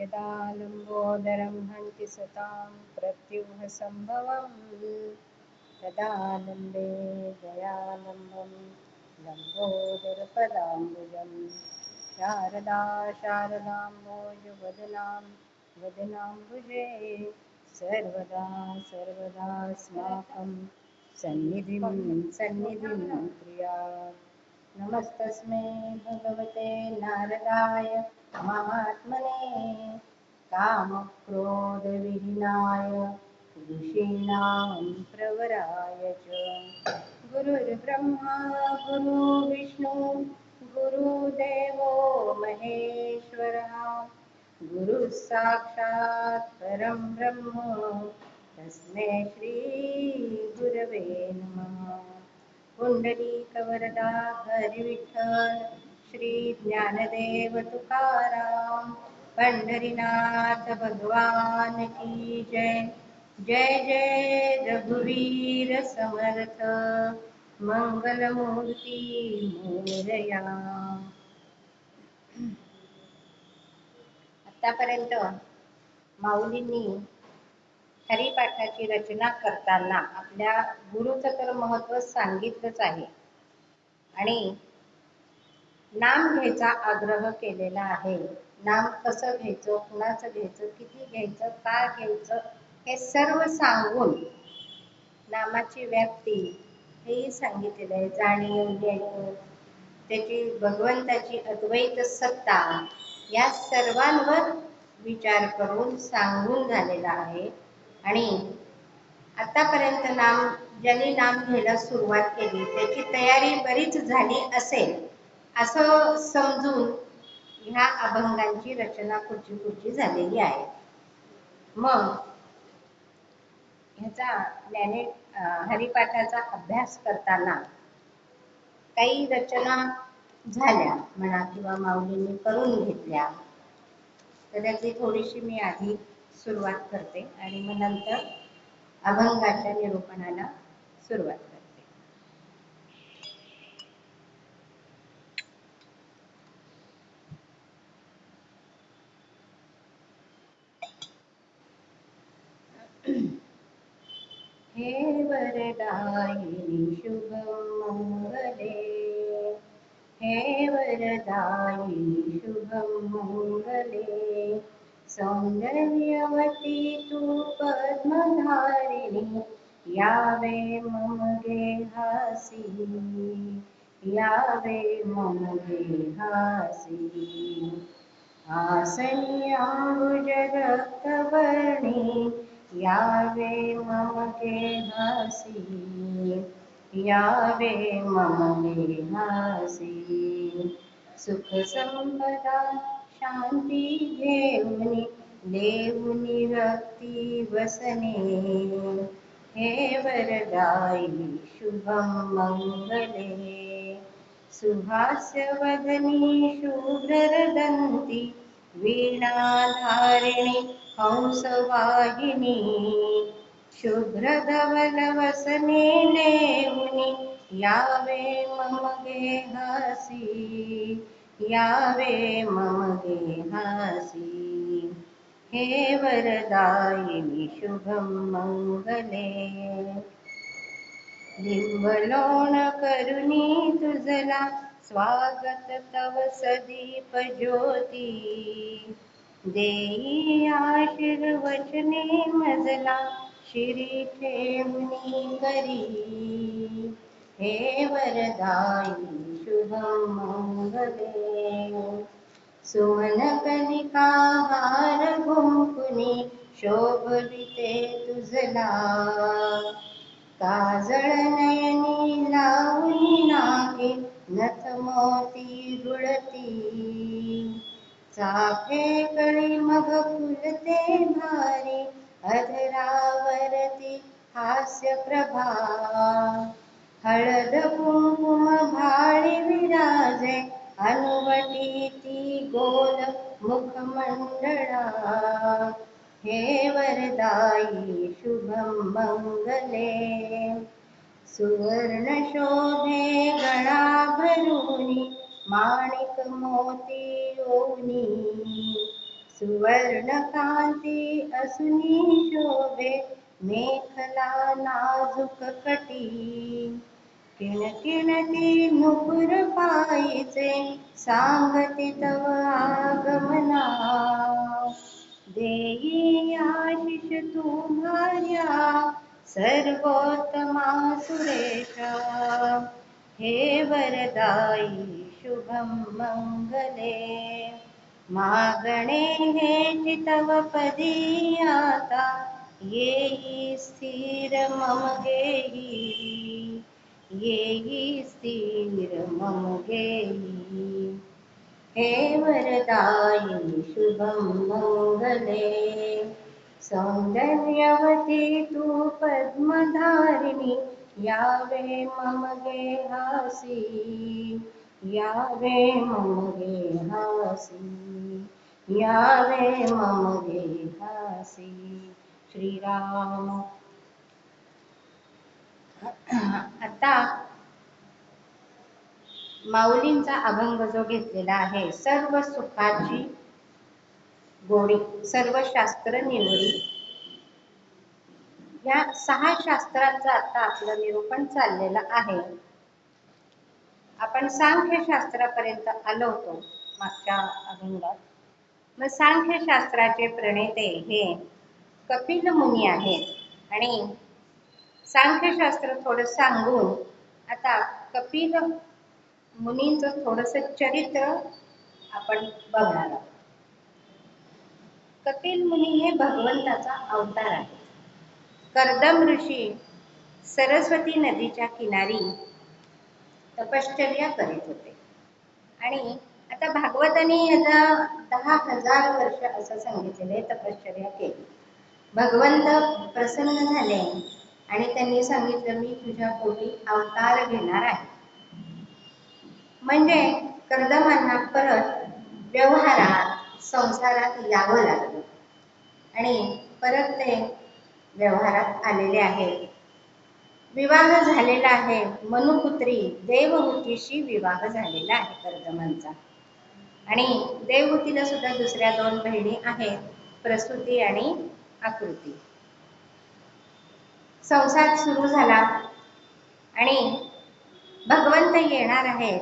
यदा लम्बोदरं हन्ति सतां प्रत्युहसम्भवम् तदानन्दे दयालम्बं लम्बोदरपदाम्बुजं शारदा शारदाम्बोजवदनां वदनाम्बुजे सर्वदा सर्वदास्माकं सन्निधिं सन्निधिं कुर्यात्। नमस्तस्मै भगवते नारदाय महात्मने कामक्रोधविहीनाय ऋषीणां प्रवराय च गुरुर्ब्रह्मा गुरुर्विष्णु गुरुदेवो महेश्वरः गुरुः साक्षात् परं ब्रह्म तस्मै श्री गुरवे नमः। पुंडलीकवरदा हरिविठ्ठल श्री ज्ञानदेव तुकाराम पंढरीनाथ भगवान की जय। जय जय रघुवीर समर्थ मंगलमूर्ती मोरया। आतापर्यंत माऊलींनी हरिपाठाची रचना करताना आपल्या गुरुचं तर महत्व सांगितलंच आहे आणि नाम घ्यायचा आग्रह केलेला आहे. नाम कसं घ्यायचं, कुणाचं घ्यायचं, किती घ्यायचं, का घ्यायचं हे सर्व सांगून नामाची व्याप्ती हेही सांगितलेलं आहे. जाणीव ज्ञान त्याची भगवंताची अद्वैत सत्ता या सर्वांवर विचार करून सांगून झालेला आहे. आणि आतापर्यंत ज्यांनी नाम घ्यायला सुरुवात केली त्याची तयारी बरीच झाली असेल असं समजून ह्या अभंगांची रचना पुढची झालेली आहे. मग ह्याचा हरिपाठाचा अभ्यास करताना काही रचना झाल्या म्हणा किंवा माऊलींनी करून घेतल्या, तर त्याची थोडीशी मी आधी सुरुवात करते आणि मग नंतर अभंगाच्या निरूपणाला सुरुवात करते. हे वरदायिनी शुभं मंगले, हे वरदायिनी शुभं मंगले, सौंदर्यवती तू पद्मधारिणी, यावे मम गेहासी, यावे मम गेहासी, आसनी अंबुज रक्तवर्णी, यावे मम गेहासी, यावे मम गेहासी, सुख संपदा शांती घेऊनी, देऊनी रक्ती वसने, हे वरदायी शुभं मंगले, सुहास्यवदनी शुभ्ररदन्ती, वीणाधारिणी हंसवाहिनी, शुभ्रधवलवसने लेहुनी, यावे मम गेहासी, यावे मम गेहासी, हे वरदायिनी शुभं मंगले, लिंबलोण करुणी तुझला स्वागत तव सदीप ज्योती, देई आशीर्वचने मजला शिरी ठेवणी करी, हे वरदायी शुभं मंगले, सुमन कलिका हार गुंफुनी शोभविते तुझला, काजळ नयनी लावणी नाके नथ मोती रुळती, चाफे कळी मग फुलते भारी अधरावरती हास्य प्रभा, हळद कुंकुम भाळी विराजे अनुवटी ती गोल मुखमंडळा, हे वरदायी शुभं मंगले, सुवर्ण शोभे गळा भरुनी माणिक मोती ओनी, सुवर्ण कांती असुनी शोभे मेखला नाजूक कटी किणकिणती नुपुर पायीचे सांगती तव आगमना देई आशिष तुम्हार्या सर्वोत्तमा सुरेशा हे वरदाई शुभम मंगले मागणे हे चितव पदी आता येई स्थिर मम गेही येई स्थिर मम गेही हे वरदाई शुभम मंगले सौंदर्यवती तू पद्मधारिणी यावे मम गेहासी यावे मम गेहासी यावे मम गेहासी श्रीराम। आता माऊलींचा अभंग जो घेतलेला आहे, सर्व सुखाची गोडी सर्व शास्त्र निवडी, या 6 शास्त्रांचं आता आपलं निरूपण चाललेलं आहे। आपण सांख्य शास्त्रापर्यंत आलो होतो मागच्या अभंगात। मग सांख्य शास्त्राचे प्रणेते हे कपिल मुनी आहेत आणि सांख्य शास्त्र थोडं सांगून आता कपिल मुनींचं थोडस चरित्र आपण बघणार आहोत। कपिल मुनी हे भगवंताचा अवतार आहे। कर्दम ऋषी सरस्वती नदीच्या किनारी तपश्चर्या करीत होते आणि आता भागवताने आता 10,000 वर्ष असं सांगितलेले तपश्चर्या केली। भगवंत प्रसन्न झाले आणि त्यांनी सांगितलं मी तुझ्या पोटी अवतार घेणार आहे। म्हणजे कर्दमांना परत व्यवहारात संसारात यावं लागलं आणि परत ते व्यवहारात आलेले आहेत। विवाह झालेला आहे, मनुपुत्री देवहूतीशी विवाह झालेला आहे कर्दमांचा आणि देवहूतीला सुद्धा दुसऱ्या 2 बहिणी आहेत, प्रसूती आणि आकृती। संसार सुरू झाला आणि भगवंत येणार आहेत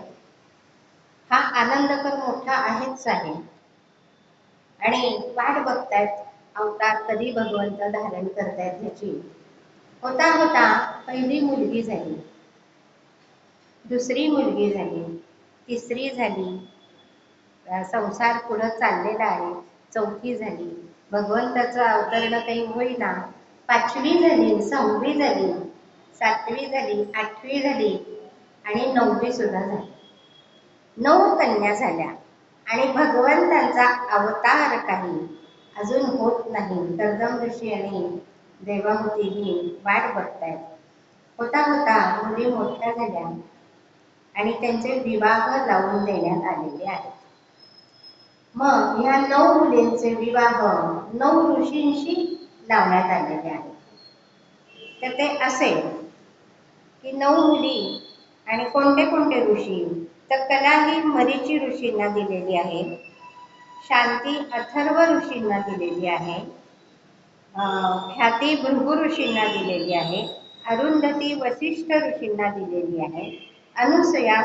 हा आनंद तर मोठा आहेच आहे आणि वाट बघतायत अवतार कधी भगवंत धारण करतायत ह्याची। होता होता पहिली मुलगी झाली, दुसरी मुलगी झाली, तिसरी झाली, संसार पुढे चाललेला आहे, चौथी झाली, भगवंताचं अवतरण काही होईना, 5वी झाली, 6वी झाली, 7वी झाली, 8वी झाली आणि 9वी सुद्धा झाली। 9 कन्या झाल्या आणि भगवंतांचा अवतार काही अजून होत नाही। कर्दम ऋषी आणि देवहूती ही वाट बघतायत। होता होता मुली मोठ्या झाल्या आणि त्यांचे विवाह लावून देण्यात आलेले आहेत। मग ह्या 9 मुलींचे विवाह 9 ऋषींशी लावण्यात आलेले आहेत। तर ते असे की 9 मुली आणि कोणते कोणते ऋषी, तर कला ही मरीची ऋषींना दिलेली आहे, शांती अथर्व ऋषींना दिलेली आहे, ख्याती भृगु ऋषींना दिलेली आहे, अरुंधती वसिष्ठ ऋषींना दिलेली आहे, अनुसया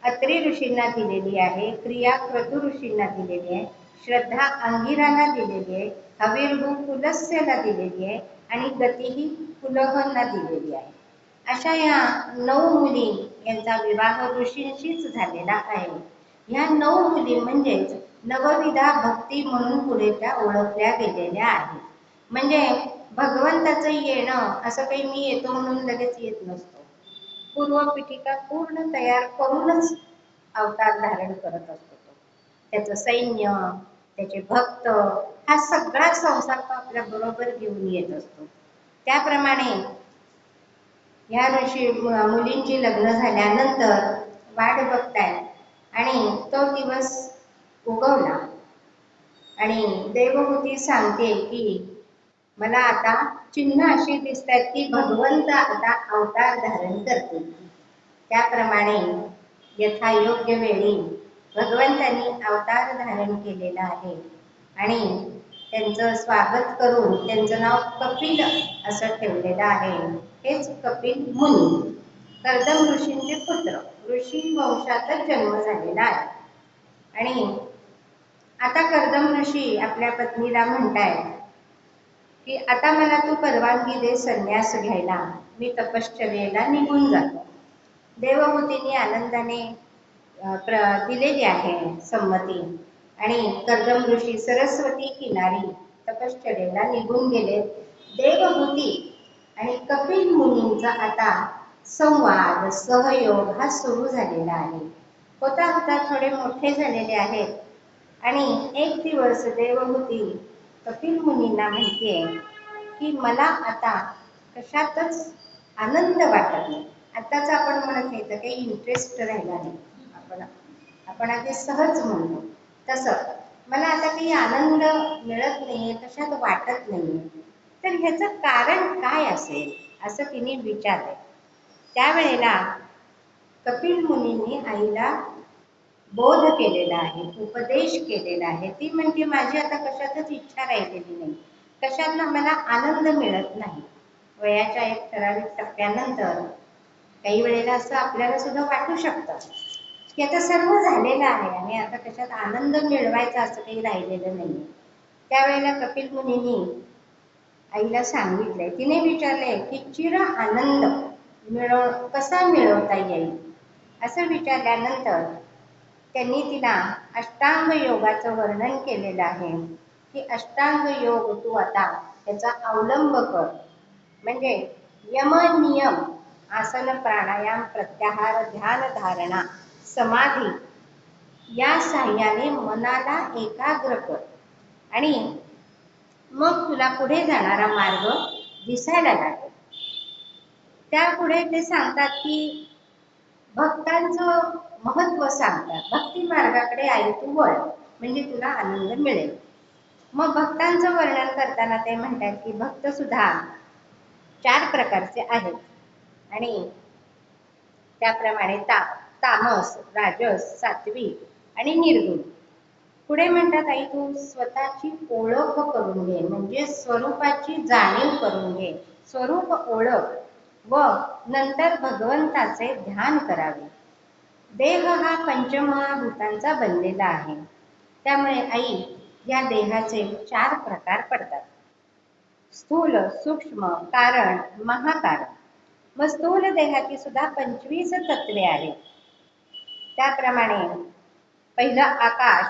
अत्री ऋषींना दिलेली आहे, क्रिया क्रतु ऋषींना दिलेली आहे, श्रद्धा अंगिरांना दिलेली आहे, हविर्भू पुलस्यला दिलेली आहे आणि गती ही पुलहंना दिलेली आहे। अशा या 9 मुली यांचा विवाह ऋषींशीच झालेला आहे। ह्या 9 मुली म्हणजेच नवविधा भक्ती म्हणून पुढे त्या ओळखल्या गेलेल्या आहेत। म्हणजे भगवंताचं येणं असं काही मी येतो म्हणून लगेच येत नसतो, पूर्वपीठिका पूर्ण तयार करूनच अवतार धारण करत असतो तो। त्याचं सैन्य, त्याचे भक्त, हा सगळा संसार तो आपल्या बरोबर घेऊन येत असतो। त्याप्रमाणे ह्या ऋषी मुलींची लग्न झाल्यानंतर वाट बघतायत आणि तो दिवस उगवला आणि देवहूती सांगते की मला आता चिन्ह अशी दिसतात की भगवंत आता अवतार धारण करतील। त्याप्रमाणे यथायोग्य वेळी भगवंतांनी अवतार धारण केलेला आहे आणि त्यांचं स्वागत करून त्यांचं नाव कपिल असं ठेवलेलं आहे. हेच कपिल मुनी कर्दम ऋषींचे पुत्र, ऋषी वंशातच जन्म झालेला आहे. आणि आता कर्दम ऋषी आपल्या पत्नीला म्हणतायत की आता मला तू परवानगी दे संन्यास घ्यायला, मी तपश्चर्येला निघून जातो. देवहूतीने आनंदाने दिलेली आहे संमती आणि कर्दम ऋषी सरस्वती किनारी तपश्चर्येला निघून गेले. देवहूती आणि कपिल मुनींचा आता संवाद सहयोग हा सुरू झालेला आहे. होता होता थोडे मोठे झालेले आहेत आणि एक दिवस देवहूती कपिल मुनींना म्हणते की मला आता कशातच आनंद वाटत नाही. आताच आपण म्हणत नाही तर काही इंटरेस्ट राहिला नाही, आपण आधी सहज म्हणतो तसं मला आता काही आनंद मिळत नाहीये, कशात वाटत नाहीये. तर ह्याचं कारण काय असेल असं तिने विचारले. त्यावेळेला कपिल मुनींनी आईला बोध केलेला आहे, उपदेश केलेला आहे. ती म्हणते माझी आता कशातच इच्छा राहिलेली नाही, कशातला मला आनंद मिळत नाही. वयाच्या एक ठराविक टप्प्यानंतर काही वेळेला असं आपल्याला सुद्धा वाटू शकतं की आता सर्व झालेलं आहे आणि आता कशात आनंद मिळवायचा असं काही राहिलेलं नाही. त्यावेळेला कपिल मुनींनी आईला सांगितलंय, तिने विचारले की चिर आनंद कसा मिळवता येईल असं विचारल्यानंतर त्यांनी तिला अष्टांग योगाचं वर्णन केलेलं आहे की अष्टांग योग तू आता त्याचा अवलंब कर. म्हणजे यम नियम आसन प्राणायाम प्रत्याहार ध्यान धारणा समाधी या साह्याने मनाला एकाग्र कर आणि मग तुला पुढे जाणारा मार्ग दिसायला लागेल. त्यापुढे ते सांगतात की भक्तांचं महत्व सांगतात. भक्ती मार्गाकडे आई तू वळ म्हणजे तुला आनंद मिळेल. मग भक्तांचं वर्णन करताना ते म्हणतात की भक्त सुद्धा 4 प्रकारचे आहेत आणि त्याप्रमाणे तामस, राजस, सात्विक आणि निर्गुण. पुढे म्हणतात आई तू स्वतःची ओळख करून घे म्हणजे स्वरूपाची जाणीव करून घे, स्वरूप ओळख व नंतर भगवंताचे ध्यान करावे. देह हा पंचमहाभूतांचा बनलेला आहे. त्यामुळे आई या देहाचे 4 प्रकार पडतात. स्थूल, सूक्ष्म, कारण, महाकारण. मग स्थूल देहाची सुद्धा 25 तत्वे आहेत. त्याप्रमाणे पहिलं आकाश,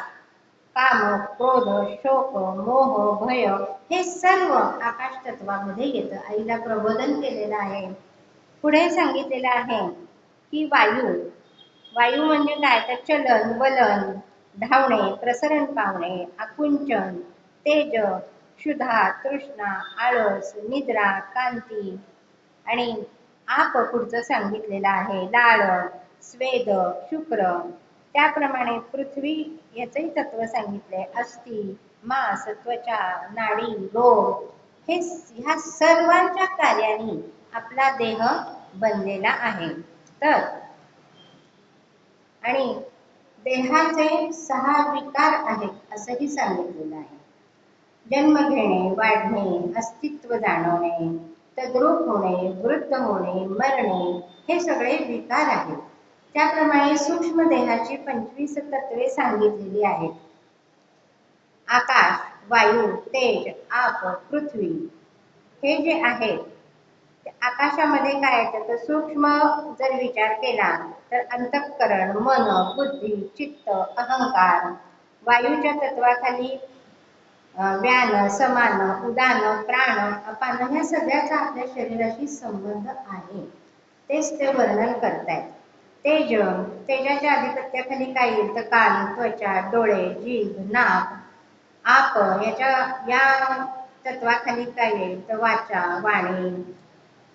काम, क्रोध, शोक, मोह, भय हे सर्व आकाश तत्वामध्ये येतं. आईला प्रबोधन केलेलं आहे. पुढे सांगितलेलं आहे की वायू म्हणजे काय तर चलन, वलन, धावणे, प्रसरण पावणे, आकुंचन, तेज, क्षुधा, तृष्णा, आळस, निद्रा, कांती आणि आप पुढचं सांगितलेलं आहे लाळ, स्वेद, शुक्र. त्याप्रमाणे पृथ्वी याचंही तत्व सांगितलंय अस्थि, मांस, त्वचा, नाडी, रोग हे ह्या सर्वांच्या कार्याने आपला देह बनलेला आहे. तर आणि देहाचे 6 विकार आहेत असंही सांगितलेलं आहे. जन्म घेणे, वाढणे, अस्तित्व जाणवणे, तद्रूप होणे, वृद्ध होणे, मरणे हे सगळे विकार आहेत. त्याप्रमाणे सूक्ष्म देहाची 25 तत्वे सांगितलेली आहेत. आकाश, वायू, तेज, आप, पृथ्वी हे जे आहेत आकाशामध्ये काय येतं तर सूक्ष्म जर विचार केला तर अंतःकरण, मन, बुद्धी, चित्त, अहंकार. वायूच्या तत्वाखाली व्यान, समान, उदान, प्राण, अपान ह्या सगळ्याचा आपल्या शरीराशी संबंध आहे. तेच ते वर्णन करतायत. तेजाच्या अधिपत्याखाली काय येईल तर कान, त्वचा, डोळे, जीभ, नाक. आप या तत्वाखाली काय येईल तर वाचा, वाणी,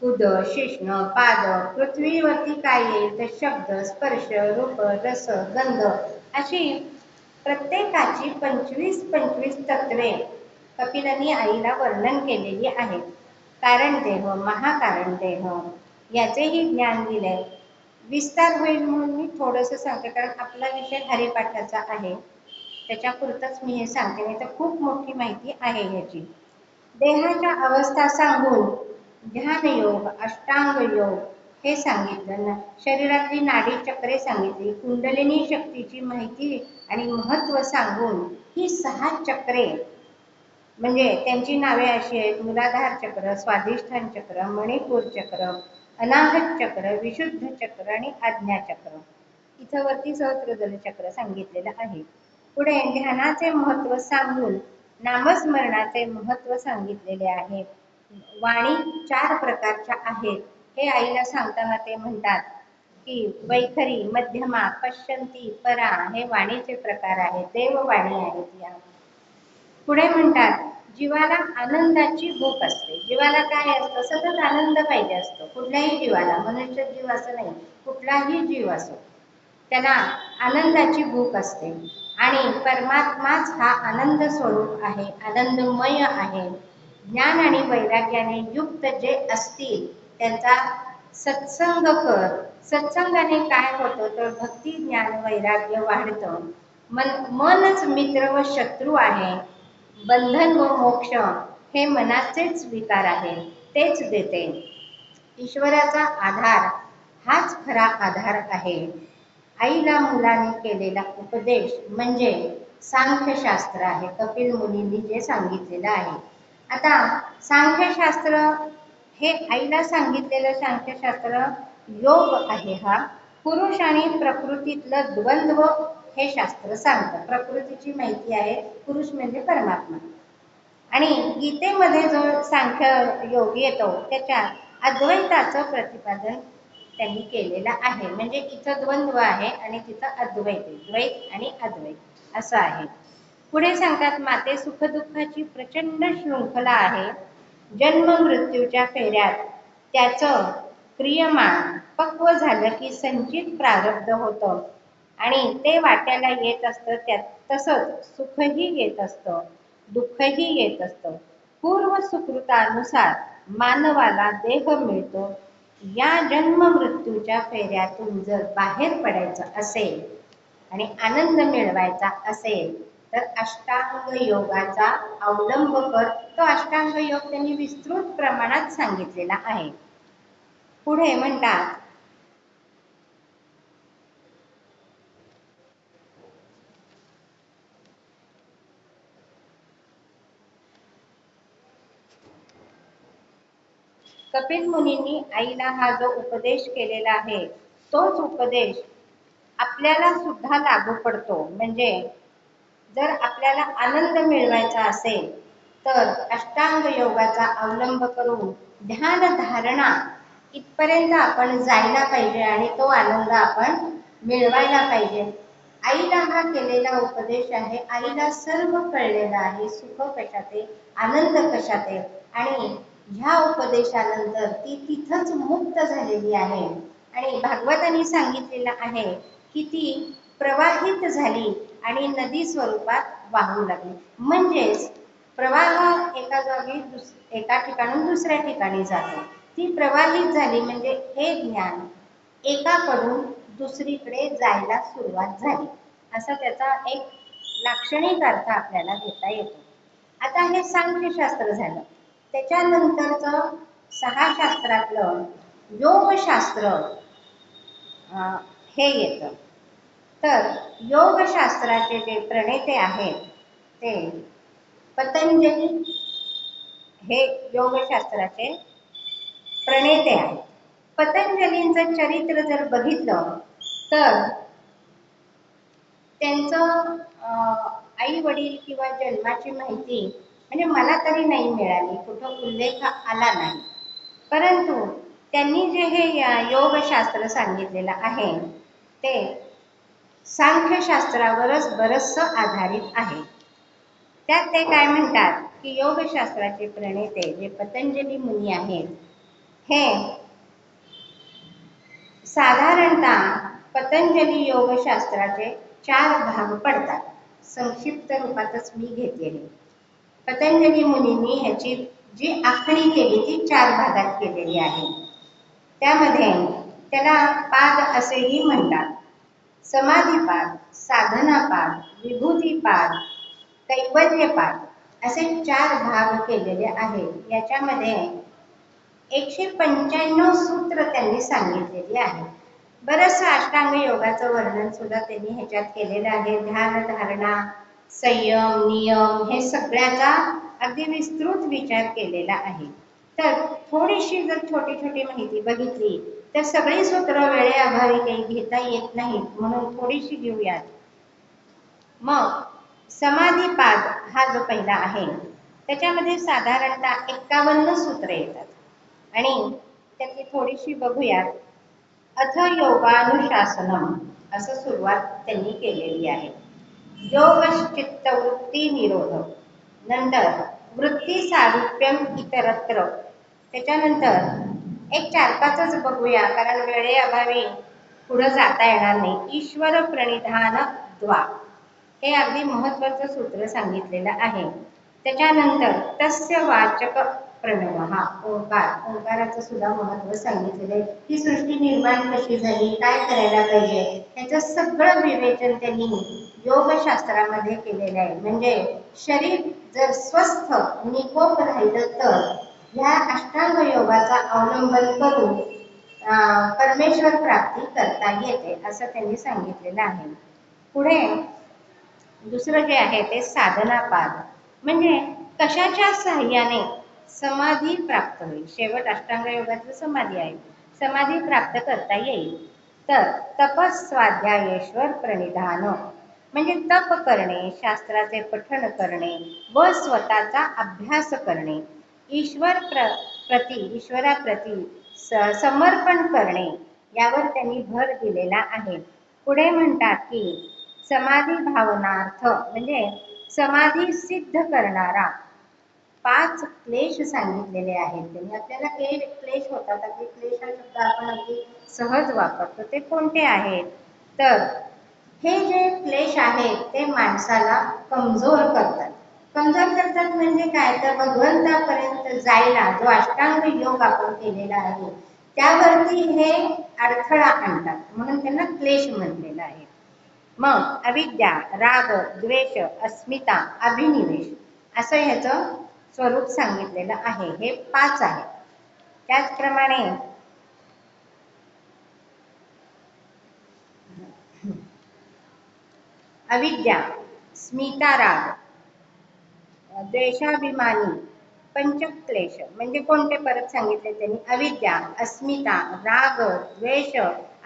उद, शिश्न, पाद. पृथ्वीवरती काय येईल तर शब्द, स्पर्श, रूप, रस, गंध अशी प्रत्येकाची 25 तत्वे कपिलांनी आईला वर्णन केलेली आहेत. कारण देह, महाकारण देह याचेही ज्ञान दिले. विस्तार होईल म्हणून मी थोडंसं सांगते, कारण आपला विषय हरिपाठाचा आहे, त्याच्यापुरतंच मी हे सांगते, नाही तर खूप मोठी माहिती आहे याची. देहाच्या अवस्था सांगून ध्यान योग, अष्टांग योग हे सांगितलं ना, शरीरातली नाडी चक्रे सांगितली, कुंडलिनी शक्तीची माहिती आणि महत्व सांगून ही 6 चक्रे, म्हणजे त्यांची नावे अशी आहेत: मूलाधार चक्र, स्वाधिष्ठान चक्र, मणिपूर चक्र, अनाहत चक्र, विशुद्ध चक्र आणि आज्ञा चक्र. इथं वरती सहस्त्रदल चक्र सांगितलेलं आहे. पुढे ध्यानाचे महत्व सांगून नामस्मरणाचे महत्व सांगितलेले आहे. वाणी 4 प्रकारच्या आहेत हे आईला सांगताना ते म्हणतात की वैखरी, मध्यमा, पश्यंती, परा हे वाणीचे प्रकार आहेत, देववाणी आहेत या. पुढे म्हणतात जीवाला आनंदाची भूक असते. जीवाला काय असतं? सतत आनंद पाहिजे असतो. कुठल्याही जीवाला, मनुष्य जीव असं नाही, कुठलाही जीव असो त्याला आनंदाची भूक असते. आणि परमात्माच हा आनंद स्वरूप आहे, आनंदमय आहे. ज्ञान आणि वैराग्याने युक्त जे असतील त्यांचा सत्संग कर. सत्संगाने काय होतं तर भक्ती, ज्ञान, वैराग्य वाढतं. मनच मित्र व शत्रू आहे. बंधन व मोक्ष हे मनाचेच विकार आहे, तेच देते. ईश्वराचा आधार हाच खरा आधार आहे. आईला मुलाने केलेला उपदेश म्हणजे सांख्यशास्त्र आहे, कपिल मुनींनी जे सांगितलेलं आहे. आता सांख्यशास्त्र हे आईला सांगितलेलं सांख्यशास्त्र योग आहे. हा पुरुष आणि प्रकृतीतलं द्वंद्व हे शास्त्र सांगतं. प्रकृतीची माहिती आहे, पुरुष म्हणजे परमात्मा. आणि गीतेमध्ये जो सांख्य योग येतो त्याच्यात अद्वैताचं प्रतिपादन त्यांनी केलेलं आहे. म्हणजे इथं द्वंद्व आहे आणि तिथं अद्वैत आहे, द्वैत आणि अद्वैत असं आहे. पुढे सांगतात माते सुखदुःखाची प्रचंड शृंखला आहे. जन्म मृत्यूच्या फेऱ्यात त्याचं क्रियमान पक्व झालं की संचित प्रारब्ध होतं आणि ते वाट्याला येत असतं. त्यात तसंच सुखही येत असतं, दुःखही येत असतं. पूर्व सुकृतानुसार मानवाला देह मिळतो. या जन्म मृत्यूच्या फेऱ्यातून जर बाहेर पडायचं असेल आणि आनंद मिळवायचा असेल तर अष्टांग योगाचा अवलंब कर. तो अष्टांग योग त्यांनी विस्तृत प्रमाणात सांगितलेला आहे. पुढे म्हणतात कपिल मुनींनी आईला हा जो उपदेश केलेला आहे तोच उपदेश आपल्याला सुद्धा लागू पडतो. म्हणजे जर आपल्याला आनंद मिळवायचा असेल तर अष्टांग योगाचा अवलंब करून ध्यान धारणा इथपर्यंत आपण जायला पाहिजे आणि तो आनंद आपण मिळवायला पाहिजे. आईला हा केलेला उपदेश आहे. आईला सर्व कळलेलं आहे, सुख कशात आहे, आनंद कशात आहे. आणि ह्या उपदेशानंतर ती तिथंच मुक्त झालेली आहे. आणि भागवतांनी सांगितलेलं आहे की ती प्रवाहित झाली आणि नदी स्वरूपात वाहू लागली. म्हणजेच प्रवाह एका जागी एका ठिकाणून दुसऱ्या ठिकाणी जातो. ती प्रवाहित झाली म्हणजे हे ज्ञान एकाकडून दुसरीकडे जायला सुरुवात झाली, असा त्याचा एक लाक्षणिक अर्थ आपल्याला घेता येतो. आता हे सांख्यशास्त्र झालं. त्याच्यानंतरचं 6 शास्त्रातलं योगशास्त्र हे येतं. तर योगशास्त्राचे जे प्रणेते आहेत ते पतंजली हे योगशास्त्राचे प्रणेते आहेत. पतंजलींचं चरित्र जर बघितलं तर त्यांचं आई वडील किंवा जन्माची माहिती म्हणजे मला तरी नाही मिळाली, कुठं उल्लेख आला नाही. परंतु त्यांनी जे हे योगशास्त्र सांगितलेलं आहे ते सांख्यशास्त्रावरच बरचसं आधारित आहे. त्यात ते काय म्हणतात की योगशास्त्राचे प्रणेते जे पतंजली मुनी आहेत हे साधारणतः पतंजली योगशास्त्राचे 4 भाग पडतात. संक्षिप्त रूपातच मी घेतलेले. पतंजली मुनींनी ह्याची जी आखणी केली ती 4 भागात केलेली आहे. त्यामध्ये त्याला पाद असेही म्हणतात. समाधीपाद, साधनापाद, विभूतीपाद, कैवल्यपाद असे 4 भाग केलेले आहेत. याच्यामध्ये 195 सूत्र त्यांनी सांगितलेली आहे. बरंच अष्टांग योगाचं वर्णन सुद्धा त्यांनी ह्याच्यात केलेलं आहे. ध्यान, धारणा, संयम, नियम हे सगळ्याचा अगदी विस्तृत विचार केलेला आहे. तर थोडीशी जर छोटी छोटी माहिती बघितली तर सगळी सूत्र वेळेअभावी काही घेता येत नाहीत, म्हणून थोडीशी घेऊयात. मग समाधीपाद हा जो पहिला आहे त्याच्यामध्ये साधारणतः 51 सूत्र येतात आणि त्यातली थोडीशी बघूयात. अथ योगानुशासनम असं सुरुवात त्यांनी केलेली आहे. योगश्चित्तवृत्ती निरोध, नंतर वृत्ती सारूप्यम इतरत्र, त्याच्यानंतर एक 4-5च बघूया कारण वेळेअभावी पुढे जाता येणार नाही. ईश्वर प्रणिधान द्वा हे अगदी महत्वाचं सूत्र सांगितलेलं आहे. त्याच्यानंतर तस्य वाचक प्रणव हा ओंकार, ओंकाराचं सुद्धा महत्व सांगितलेलं आहे. ही सृष्टी निर्माण कशी झाली, काय करायला पाहिजे याचं सगळं विवेचन त्यांनी योगशास्त्रामध्ये केलेलं आहे. म्हणजे शरीर जर स्वस्थ निकोप राहिलं तर ह्या अष्टांग योगाचा अवलंबन करून परमेश्वर प्राप्ती करता येते असं त्यांनी सांगितलेलं आहे. पुढे दुसरं जे आहे ते साधनापाद, म्हणजे कशाच्या सहाय्याने समाधी प्राप्त होईल. शेवट अष्टांग योगाचं समाधी आहे, समाधी प्राप्त करता येईल. तर तपस्वाध्यायेश्वर प्रणिधान म्हणजे तप करणे, शास्त्राचे पठण करणे व स्वतःचा अभ्यास करणे, ईश्वराप्रती समर्पण करणे यावर त्यांनी भर दिलेला आहे. पुढे म्हणतात की समाधी भावनार्थ म्हणजे समाधी सिद्ध करणारा 5 क्लेश सांगितलेले आहेत त्यांनी. आपल्याला क्लेश होतात, अगदी क्लेश हा शब्द आपण अगदी सहज वापरतो. ते कोणते आहेत तर हे जे क्लेश आहेत ते माणसाला कमजोर करतात. कमजोर करतात म्हणजे काय तर भगवंतापर्यंत जायला जो अष्टांग योग आपण केलेला आहे त्यावरती हे अडथळा आणतात, म्हणून त्यांना क्लेश म्हटलेलं आहे. मग अविद्या, राग, द्वेष, अस्मिता, अभिनिवेश असं ह्याचं स्वरूप सांगितलेलं आहे. हे 5 आहे. त्याचप्रमाणे अविद्या, स्मिता, राग, द्वेषाभिमानी, पंचक्लेश म्हणजे कोणते परत सांगितले त्यांनी. अविद्या, अस्मिता, राग, द्वेष,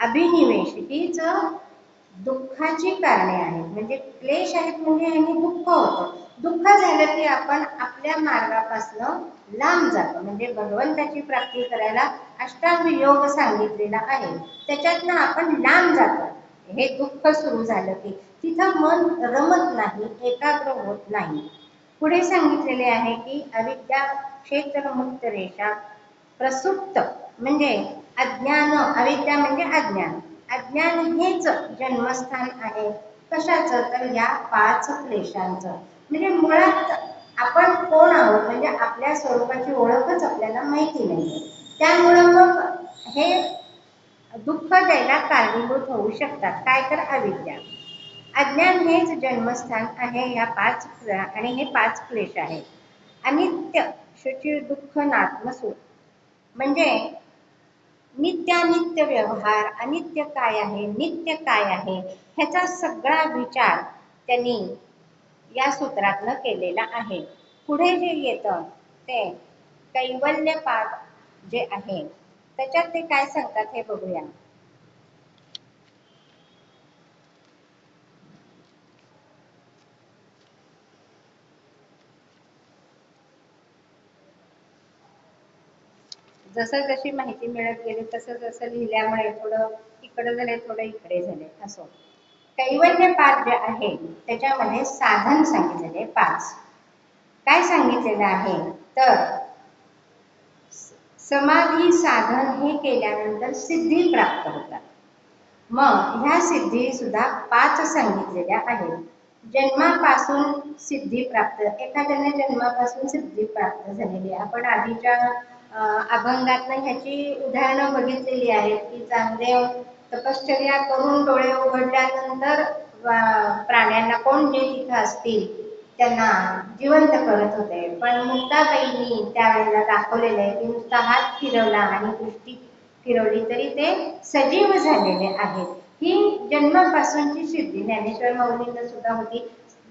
अभिनिवेश हीच दुःखाची कारणे आहेत. म्हणजे क्लेश आहेत म्हणजे ह्यांनी दुःख होतं. दुःख झालं की आपण आपल्या मार्गापासून लांब जातो. म्हणजे भगवंताची प्राप्ती करायला अष्टांग योग सांगितलेला आहे, त्याच्यातनं आपण लांब जातो. हे दुःख सुरू झालं की तिथं मन रमत नाही, एकाग्र होत नाही. पुढे सांगितलेले आहे की अविद्या क्षेत्र मुक्त रेषा प्रसुप्त म्हणजे अज्ञान, अविद्या म्हणजे अज्ञान, अज्ञान हेच जन्मस्थान आहे. कशाचं तर या 5 क्लेशांचं. म्हणजे मुळात आपण कोण आहोत म्हणजे आपल्या स्वरूपाची ओळखच आपल्याला माहिती नाही. त्यामुळं मग हे दुःख द्यायला कारणीभूत होऊ शकतात. काय तर अविद्या, अज्ञान हेच जन्मस्थान आहे या 5 आणि हे 5 क्लेश आहेत. अनित्य शुची दुःख नात्मसूत म्हणजे नित्यानित्य व्यवहार, अनित्य काय आहे, नित्य काय आहे ह्याचा सगळा विचार त्यांनी या सूत्रातनं केलेला आहे. पुढे जे येतं ते कैवल्यपाद जे आहे त्याच्यात ते काय सांगतात हे बघूया. जसं जशी माहिती मिळत गेली तसं जसं लिहिल्यामुळे थोडं इकडे झाले, थोडं इकडे झाले असं. कैवल्यपाद जे आहे त्याच्यामध्ये साधन सांगितलेले 5. काय सांगितलेलं आहे तर समाधी साधन हे केल्यानंतर सिद्धी प्राप्त होतात. मग ह्या सिद्धी सुद्धा 5 सांगितलेल्या आहेत. जन्मापासून सिद्धी प्राप्त, एखाद्याने जन्मापासून सिद्धी प्राप्त झालेली. आपण आधीच्या अभंगातनं ह्याची उदाहरणं बघितलेली आहेत की चांगदेव तपश्चर्या करून डोळे उघडल्यानंतर प्राण्यांना कोण जे तिथं असतील त्यांना जिवंत करत होते, पण मुक्ताबाईंनी त्यावेळेला दाखवलेलं आहे की नुसता हात फिरवला आणि दृष्टी फिरवली तरी ते सजीव झालेले आहेत. ही जन्मापासूनची सिद्धी ज्ञानेश्वर माऊलींना सुद्धा होती.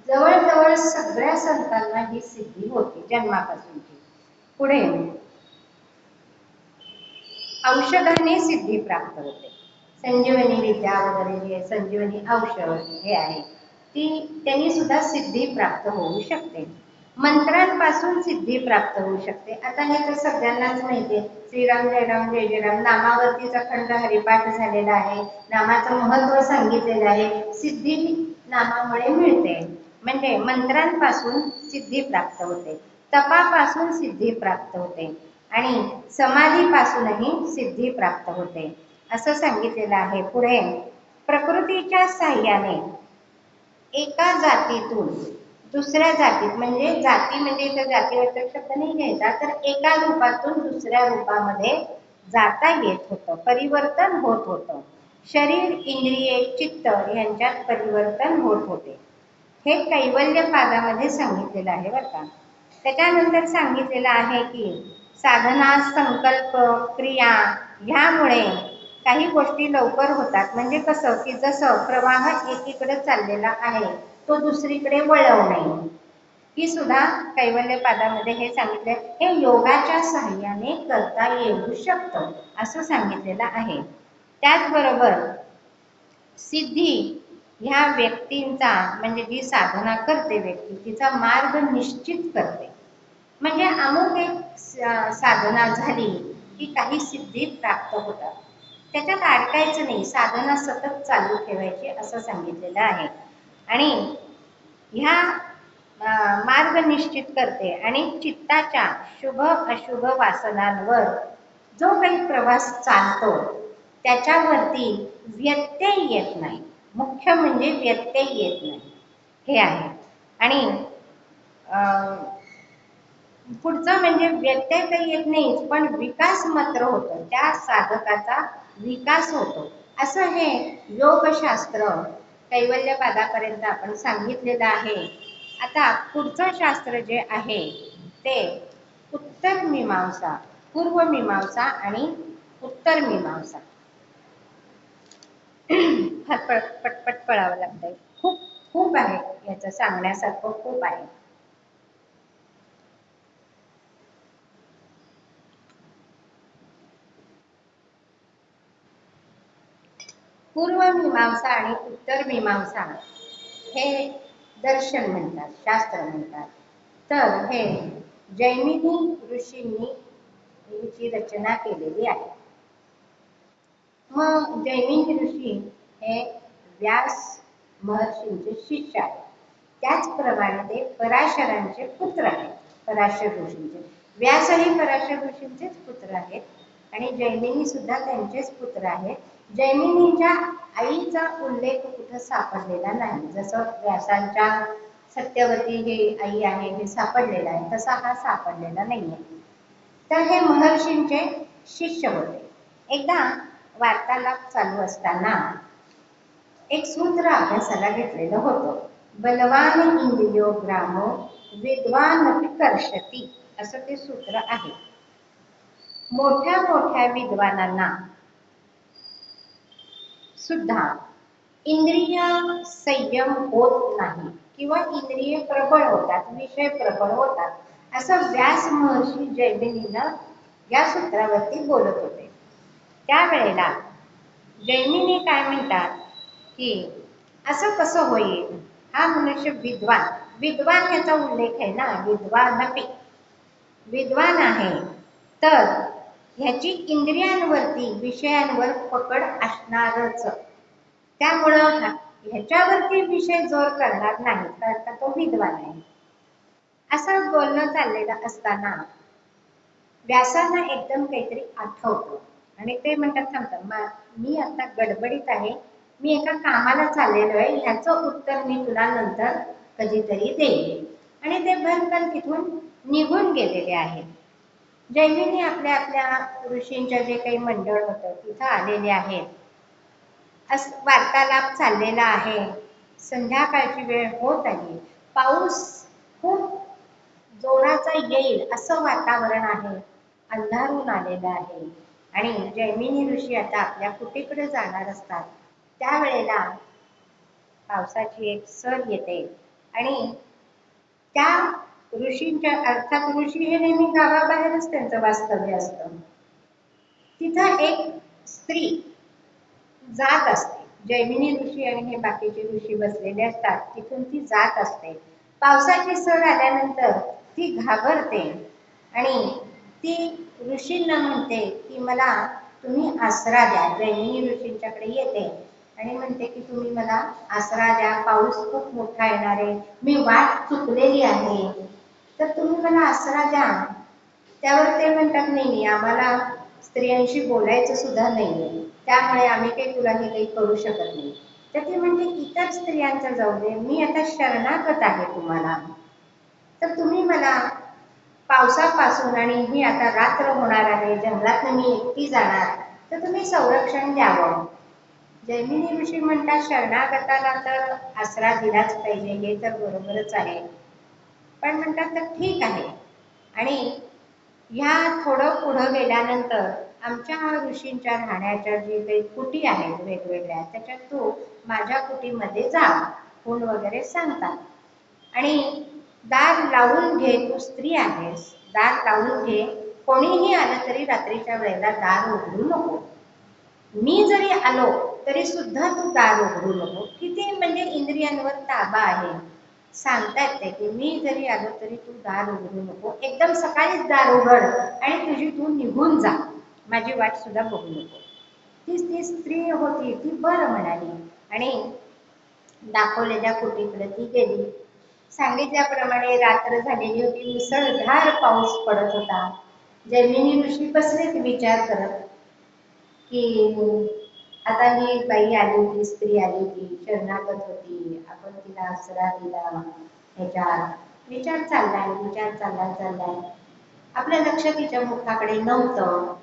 जवळजवळ सगळ्या संतांना ही सिद्धी होती जन्मापासूनची. पुढे औषधाने सिद्धी प्राप्त होते. संजीवनी विद्या वगैरे जे संजीवनी औषध हे आहे ती त्यांनी सुद्धा सिद्धी प्राप्त होऊ शकते. मंत्रांपासून सिद्धी प्राप्त होऊ शकते. आता हे तर सगळ्यांनाच माहिती आहे. श्रीराम जय राम जय जय राम नामावरतीचा खंड हरिपाठ झालेला आहे. नामाचं महत्व सांगितलेलं आहे. सिद्धी नामामुळे मिळते. म्हणजे मंत्रांपासून सिद्धी प्राप्त होते, तपापासून सिद्धी प्राप्त होते आणि समाधीपासूनही सिद्धी प्राप्त होते असं सांगितलेलं आहे. पुढे प्रकृतीच्या साह्याने एका जातीतून दुसऱ्या जातीत, म्हणजे जाती म्हणजे इथं जातीवाचक शब्द नाही घ्यायचा, तर एका रूपातून दुसऱ्या रूपामध्ये जाता येत होतं, परिवर्तन होत होतं. शरीर इंद्रिये चित्त यांच्यात परिवर्तन होत होते. हे कैवल्य पादामध्ये सांगितलेलं आहे बरं का. त्याच्यानंतर सांगितलेलं आहे की साधना संकल्प क्रिया ह्यामुळे काही गोष्टी लवकर होतात. म्हणजे कसं की जसं प्रवाह एकीकडे चाललेला आहे तो दुसरीकडे वळवणे, ही सुद्धा कैवल्य पादामध्ये हे सांगितले. हे योगाच्या सहाय्याने करता येऊ शकतं असं सांगितलेलं आहे. त्याचबरोबर सिद्धी ह्या व्यक्तींचा म्हणजे जी साधना करते व्यक्ती तिचा मार्ग निश्चित करते. म्हणजे अमुक एक साधना झाली की काही सिद्धी प्राप्त होतात. त्याच्यात अडकायचं नाही, साधना सतत चालू ठेवायची असं सांगितलेलं आहे. आणि ह्या मार्ग निश्चित करते आणि चित्ताच्या शुभ अशुभ वासनांवर जो काही प्रवास चालतो त्याच्यावरती व्यत्यय येत नाही. मुख्य म्हणजे व्यत्यय येत नाही हे आहे. आणि पुढचं म्हणजे व्यत्यय काही येत नाही पण विकास मात्र होतो, त्या साधकाचा विकास होतो असं हे योगशास्त्र कैवल्य पादापर्यंत आपण सांगितलेलं आहे. आता पुढचं शास्त्र जे आहे ते उत्तर मीमांसा, पूर्व मीमांसा आणि उत्तर मीमांसा. पटपट पळावं लागतंय, खूप खूप आहे याचं सांगण्यासारखं खूप आहे. पूर्व मीमांसा आणि उत्तर मीमांसा हे दर्शन म्हणतात, शास्त्र म्हणतात. तर हे जैमिनी ऋषींनी हिची रचना केलेली आहे. मग जैमिनी ऋषी हे व्यास महर्षींचे शिष्य आहेत. त्याचप्रमाणे ते पराशरांचे पुत्र आहेत. पराशर ऋषींचे, व्यासही पराशर ऋषींचेच पुत्र आहेत आणि जैमिनी सुद्धा त्यांचेच पुत्र आहेत. जैमिनीच्या आईचा उल्लेख कुठं सापडलेला नाही. जसं व्यासांच्या सत्यवती ही आई आहे हे सापडलेलं आहे तसा हा सापडलेला नाहीये. तर हे महर्षींचे शिष्य होते. एकदा वार्तालाप चालू असताना एक सूत्र अभ्यासाला घेतलेलं होतं. बलवान इंद्रियो ग्रामो विद्वान कर्षती असं ते सूत्र आहे. मोठ्या मोठ्या विद्वानांना सुद्धा इंद्रिय संयम होत नाही किंवा इंद्रिय प्रबळ होतात, विषय प्रबळ होतात असं व्यास महर्षी जैमिनीनं या सूत्रावरती बोलत होते. त्यावेळेला जैमिनी काय म्हणतात की असं कसं होईल, हा मनुष्य विद्वान, विद्वान ह्याचा उल्लेख आहे ना, विद्वानपी विद्वान आहे तर ह्याची इंद्रियांवरती विषयांवर पकड असणारच. त्यामुळं ह्याच्यावरती विषय जोर करणार नाही कारण तो विद्वान आहे. असं बोलणं चाललेलं असताना व्यासांना एकदम काहीतरी आठवतं आणि ते म्हणतात थांबतात, मी आता गडबडीत आहे, मी एका कामाला चाललेलो आहे, ह्याचं उत्तर मी तुला नंतर कधीतरी देईन. आणि ते भरकन तिथून निघून गेलेले आहेत. जैमिनी आपल्या आपल्या ऋषींच्या जे काही मंडळ होतं तिथं आलेले आहेत. वार्तालाप चाललेला आहे. संध्याकाळची वेळ होत आली. पाऊस खूप जोराचा येईल असं वातावरण आहे. अंधारून आलेलं आहे आणि जैमिनी ऋषी आता आपल्या कुटीकडे जाणार असतात. त्यावेळेला पावसाची एक सर येते आणि त्या ऋषींच्या, अर्थात ऋषी हे नेहमी गावाबाहेरच त्यांचं वास्तव्य असतं. तिथं एक स्त्री जात असते. जैमिनी ऋषी आणि हे बाकीचे ऋषी बसलेले असतात. तिथून ती जात असते. पावसाची सर आल्यानंतर ती घाबरते आणि ती ऋषींना म्हणते की मला तुम्ही आसरा द्या. जैमिनी ऋषींच्याकडे येते आणि म्हणते की तुम्ही मला आसरा द्या, पाऊस खूप मोठा येणार आहे, मी वाट चुकलेली आहे, तर तुम्ही मला आसरा द्या. त्यावर ते म्हणतात नाही, आम्हाला स्त्रियांशी बोलायचं सुद्धा नाहीये, त्यामुळे आम्ही काही तुला हे काही करू शकत नाही. तर ती म्हणते इतर स्त्रियांचं जाऊ दे, मी आता शरणागत आहे तुम्हाला, तर तुम्ही मला पावसापासून, आणि ही आता रात्र होणार आहे, जंगलात मी एकटी जाणार, तर तुम्ही संरक्षण द्यावं. जैमिनी ऋषी म्हणतात शरणागताला तर आसरा दिलाच पाहिजे, हे तर बरोबरच आहे, पण म्हणतात तर ठीक आहे. आणि ह्या थोडं पुढं गेल्यानंतर आमच्या ऋषींच्या राहण्याच्या जे काही कुटी आहेत वेगवेगळ्या, त्याच्यात तू माझ्या कुटीमध्ये जा, खूण वगैरे सांगतात. आणि दार लावून घे, तू स्त्री आहेस, दार लावून घे, कोणीही आलं तरी रात्रीच्या वेळेला दार उघडू नको, मी जरी आलो तरी सुद्धा तू दार उघडू नको. किती म्हणजे इंद्रियांवर ताबा आहे. सांगतायत ते की मी जरी आलो तरी तू दार उघडू नको, एकदम सकाळीच दार उघड आणि तुझी तू निघून जा, माझी वाट सुद्धा बघू नको. ती स्त्री होती, ती बरं म्हणाली आणि दाखवलेल्या कुटीकडे ती गेली. सांगितल्याप्रमाणे रात्र झालेली होती, मुसळधार पाऊस पडत होता. जैमिनी ऋषी बसलेत विचार करत की आता ही बाई आली होती, स्त्री आली होती, शरणागत होती, आपण तिला आसरा दिला, ह्याच्यात विचार चाललाय. आपल्या लक्ष तिच्या मुखाकडे नव्हतं,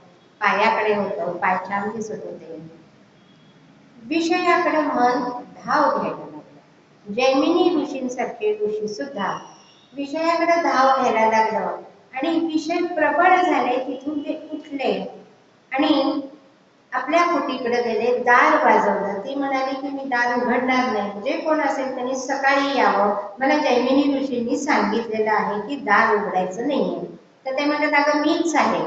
पायाकडे होतं, पाय छान दिसत होते. विषयाकडे मन धाव घ्यायला लागलं. जैमिनी ऋषींसारखे ऋषी सुद्धा विषयाकडे धाव घ्यायला लागलं आणि विषय प्रबळ झाले. तिथून ते उठले आणि आपल्या कुटीकडे गेले, दार वाजवलं. ती म्हणाली की मी दार उघडणार नाही, जे कोण असेल त्यांनी सकाळी यावं, मला जैमिनी ऋषींनी सांगितलेलं आहे की दार उघडायचं नाहीये. तर ते म्हणतात अगं मीच आहे.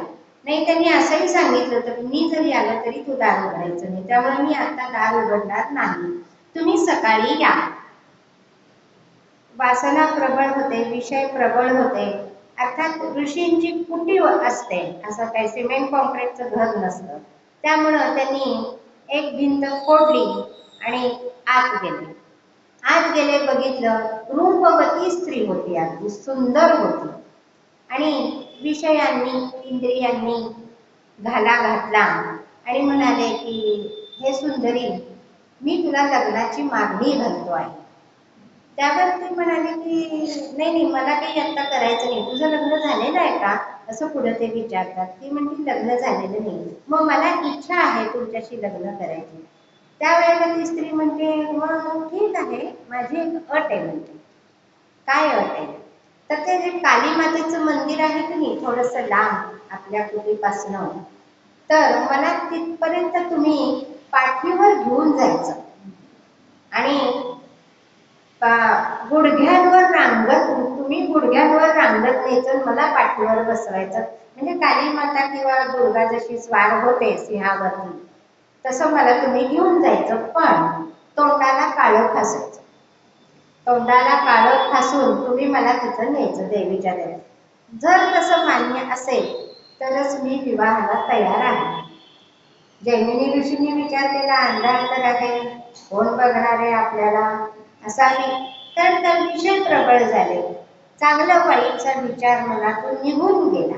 नाही, त्यांनी असंही सांगितलं होतं मी जरी आलं तरी तू दार उघडायचं नाही, त्यामुळे मी आता दार उघडणार नाही, तुम्ही सकाळी या. वासना प्रबळ होते, विषय प्रबळ होते. अर्थात ऋषींची कुटी असते, असं काही सिमेंट कॉन्क्रीटचं घर नसतं. त्यामुळं त्यांनी एक भिंत फोडली आणि आत गेले, बघितलं, रूपवती स्त्री होती, अगदी सुंदर होती. आणि विषयांनी, इंद्रियांनी घाला घातला आणि म्हणाले की हे सुंदरी, मी तुला लग्नाची मागणी घालतो आहे. त्यावर ती म्हणाली की नाही, मला काही आता करायचं नाही, तुझं लग्न झालेलं आहे का, असं पुढे ते विचारतात. ती म्हणते लग्न झालेलं नाही, मग मला इच्छा आहे तुमच्याशी लग्न करायची. त्यावेळेला ती स्त्री म्हणते मग ठीक आहे, माझी एक अट आहे. म्हणते काय अट आहे, तर ते जे काली मातेचं मंदिर आहे की नाही, थोडस लांब आपल्या कुटीपासनं, तर मला तिथपर्यंत तुम्ही पाठीवर घेऊन जायचं आणि गुडघ्यांवर रांगत, तुम्ही गुडघ्यांवर रांगत न्यायचं, मला पाठीवर बसवायचं. म्हणजे काली माता किंवा दुर्गा जशी स्वार होते सिंहावरती, तसं मला तुम्ही घेऊन जायचं, पण तोंडाला काळं फासायचं. तोंडाला काळं फासून तुम्ही मला तिथं न्यायचं देवीच्या देवात. जर तसं मान्य असेल तरच मी विवाहाला तयार आहे. जैमिनी ऋषींनी विचार केला, अंधार तर आहे, कोण बघणार आहे आपल्याला, असाही तर विषय प्रबळ झाले. चांगलं वाईटचा विचार मनातून निघून गेला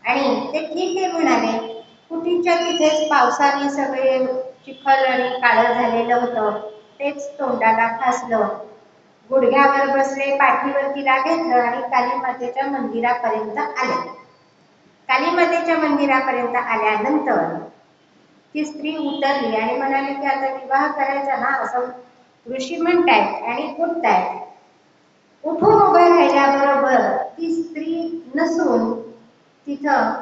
आणि ते ठीक आहे म्हणाले. कुटीच्या तिथेच पावसाने सगळे चिखल आणि काळं झालेलं होतं, तेच तोंडाला फासलं. गुडघ्यावर बसले, पाठीवर तिला घेतलं आणि काली मातेच्या मंदिरापर्यंत आले. कालीमातेच्या मंदिरापर्यंत आल्यानंतर ती स्त्री उतरली आणि म्हणाली की आता विवाह करायचा ना असं ऋषी म्हणतायत आणि उठतायत. उठून उभ्या राहिल्याबरोबर ती स्त्री नसून तिथं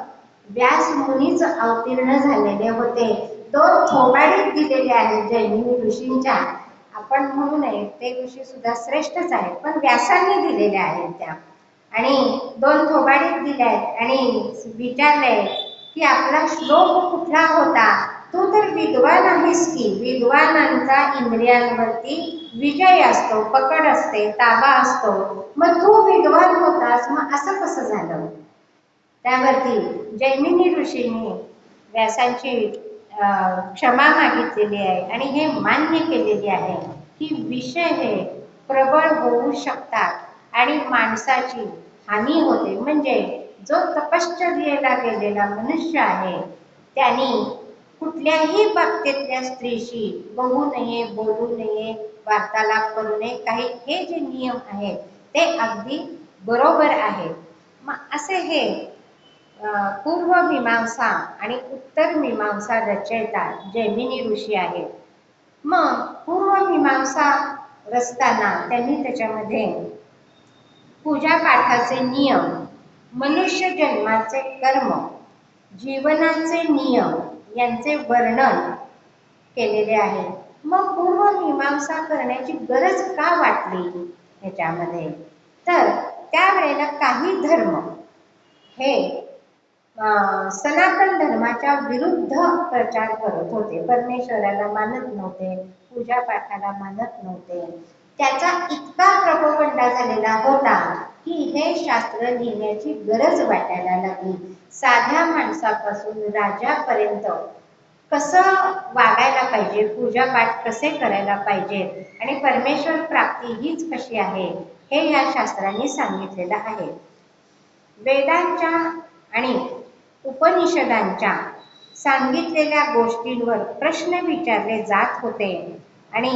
व्यास मुनीच अवतीर्ण झालेले होते. 2 थोबाडीत दिलेले आहेत जैमिनी ऋषींच्या. आपण म्हणू नये ते ऋषी सुद्धा श्रेष्ठच आहेत, पण व्यासांनी दिलेल्या आहेत त्या. आणि 2 थोबाडीत दिल्यात आणि विचारलंय की आपला श्लोक कुठला होता? तू तर विद्वान आहेस की. विद्वानांचा इंद्रियांवरती विजय असतो, पकड असते, ताबा असतो. मग तू विद्वान होतास, मग असं कसं झालं? त्यावरती जैमिनी ऋषींनी व्यासांची क्षमा मागितलेली आहे आणि हे मान्य केलेली आहे की विषय हे प्रबळ होऊ शकतात आणि माणसाची हानी होते. म्हणजे जो तपश्चर्येला गेलेला मनुष्य आहे त्यांनी कुठल्याही बाबतीतल्या स्त्रीशी बघू नये, बोलू नये, वार्तालाप करू नये. काही हे जे नियम आहेत ते अगदी बरोबर आहेत. मग असे हे पूर्व मीमांसा आणि उत्तर मीमांसा रचयिता जैमिनी ऋषी आहेत. मग पूर्व मीमांसा रचताना त्यांनी त्याच्यामध्ये पूजा पाठाचे नियम, मनुष्य जन्माचे कर्म, जीवनाचे नियम यांचे वर्णन केलेले आहे. मग पूर्व मीमांसा करण्याची गरज का वाटली ह्याच्यामध्ये? तर त्यावेळेला काही धर्म हे सनातन धर्माच्या विरुद्ध प्रचार करत होते. परमेश्वराला मानत नव्हते, पूजा पाठाला मानत नव्हते. त्याचा इतका प्रपोगंडा झालेला होता की हे शास्त्र लिहिण्याची गरज वाटायला लागली. साध्या माणसापासून राजापर्यंत कसं वागायला पाहिजे, पूजा पाठ कसे करायला पाहिजेत आणि परमेश्वर प्राप्ती हीच कशी आहे हे या शास्त्रांनी सांगितलेलं आहे. वेदांच्या आणि उपनिषदांच्या सांगितलेल्या गोष्टींवर प्रश्न विचारले जात होते आणि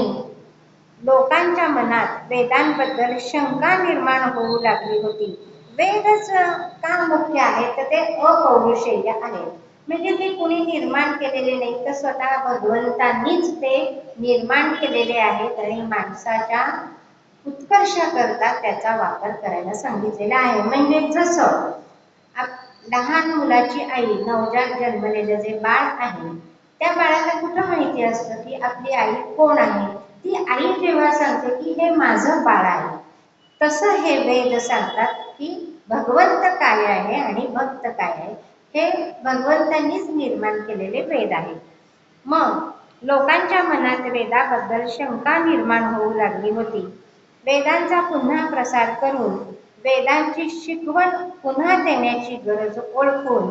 लोकांच्या मनात वेदांबद्दल शंका निर्माण होऊ लागली होती. वेदच का मुख्य आहे? तर ते अपौरुषेय आहे. म्हणजे ते कुणी निर्माण केलेले नाही, तर स्वतः भगवंतांनीच ते निर्माण केलेले आहेत आणि माणसाच्या उत्कर्षाकरता त्याचा वापर करायला सांगितलेला आहे. म्हणजे जसं लहान मुलाची आई, नवजात जन्मलेलं जे बाळ आहे त्या बाळाला कुठं माहिती असतं की आपली आई कोण आहे? ती आई जेव्हा सांगते की हे माझं बाळ आहे, तसं हे वेद सांगतात की भगवंत काय आहे आणि भक्त काय आहे हे भगवंतांनीच निर्माण केलेले वेद आहे. मग लोकांच्या मनात वेदाबद्दल शंका निर्माण होऊ लागली होती. वेदांचा पुन्हा प्रसार करून वेदांची शिकवण पुन्हा देण्याची गरज ओळखून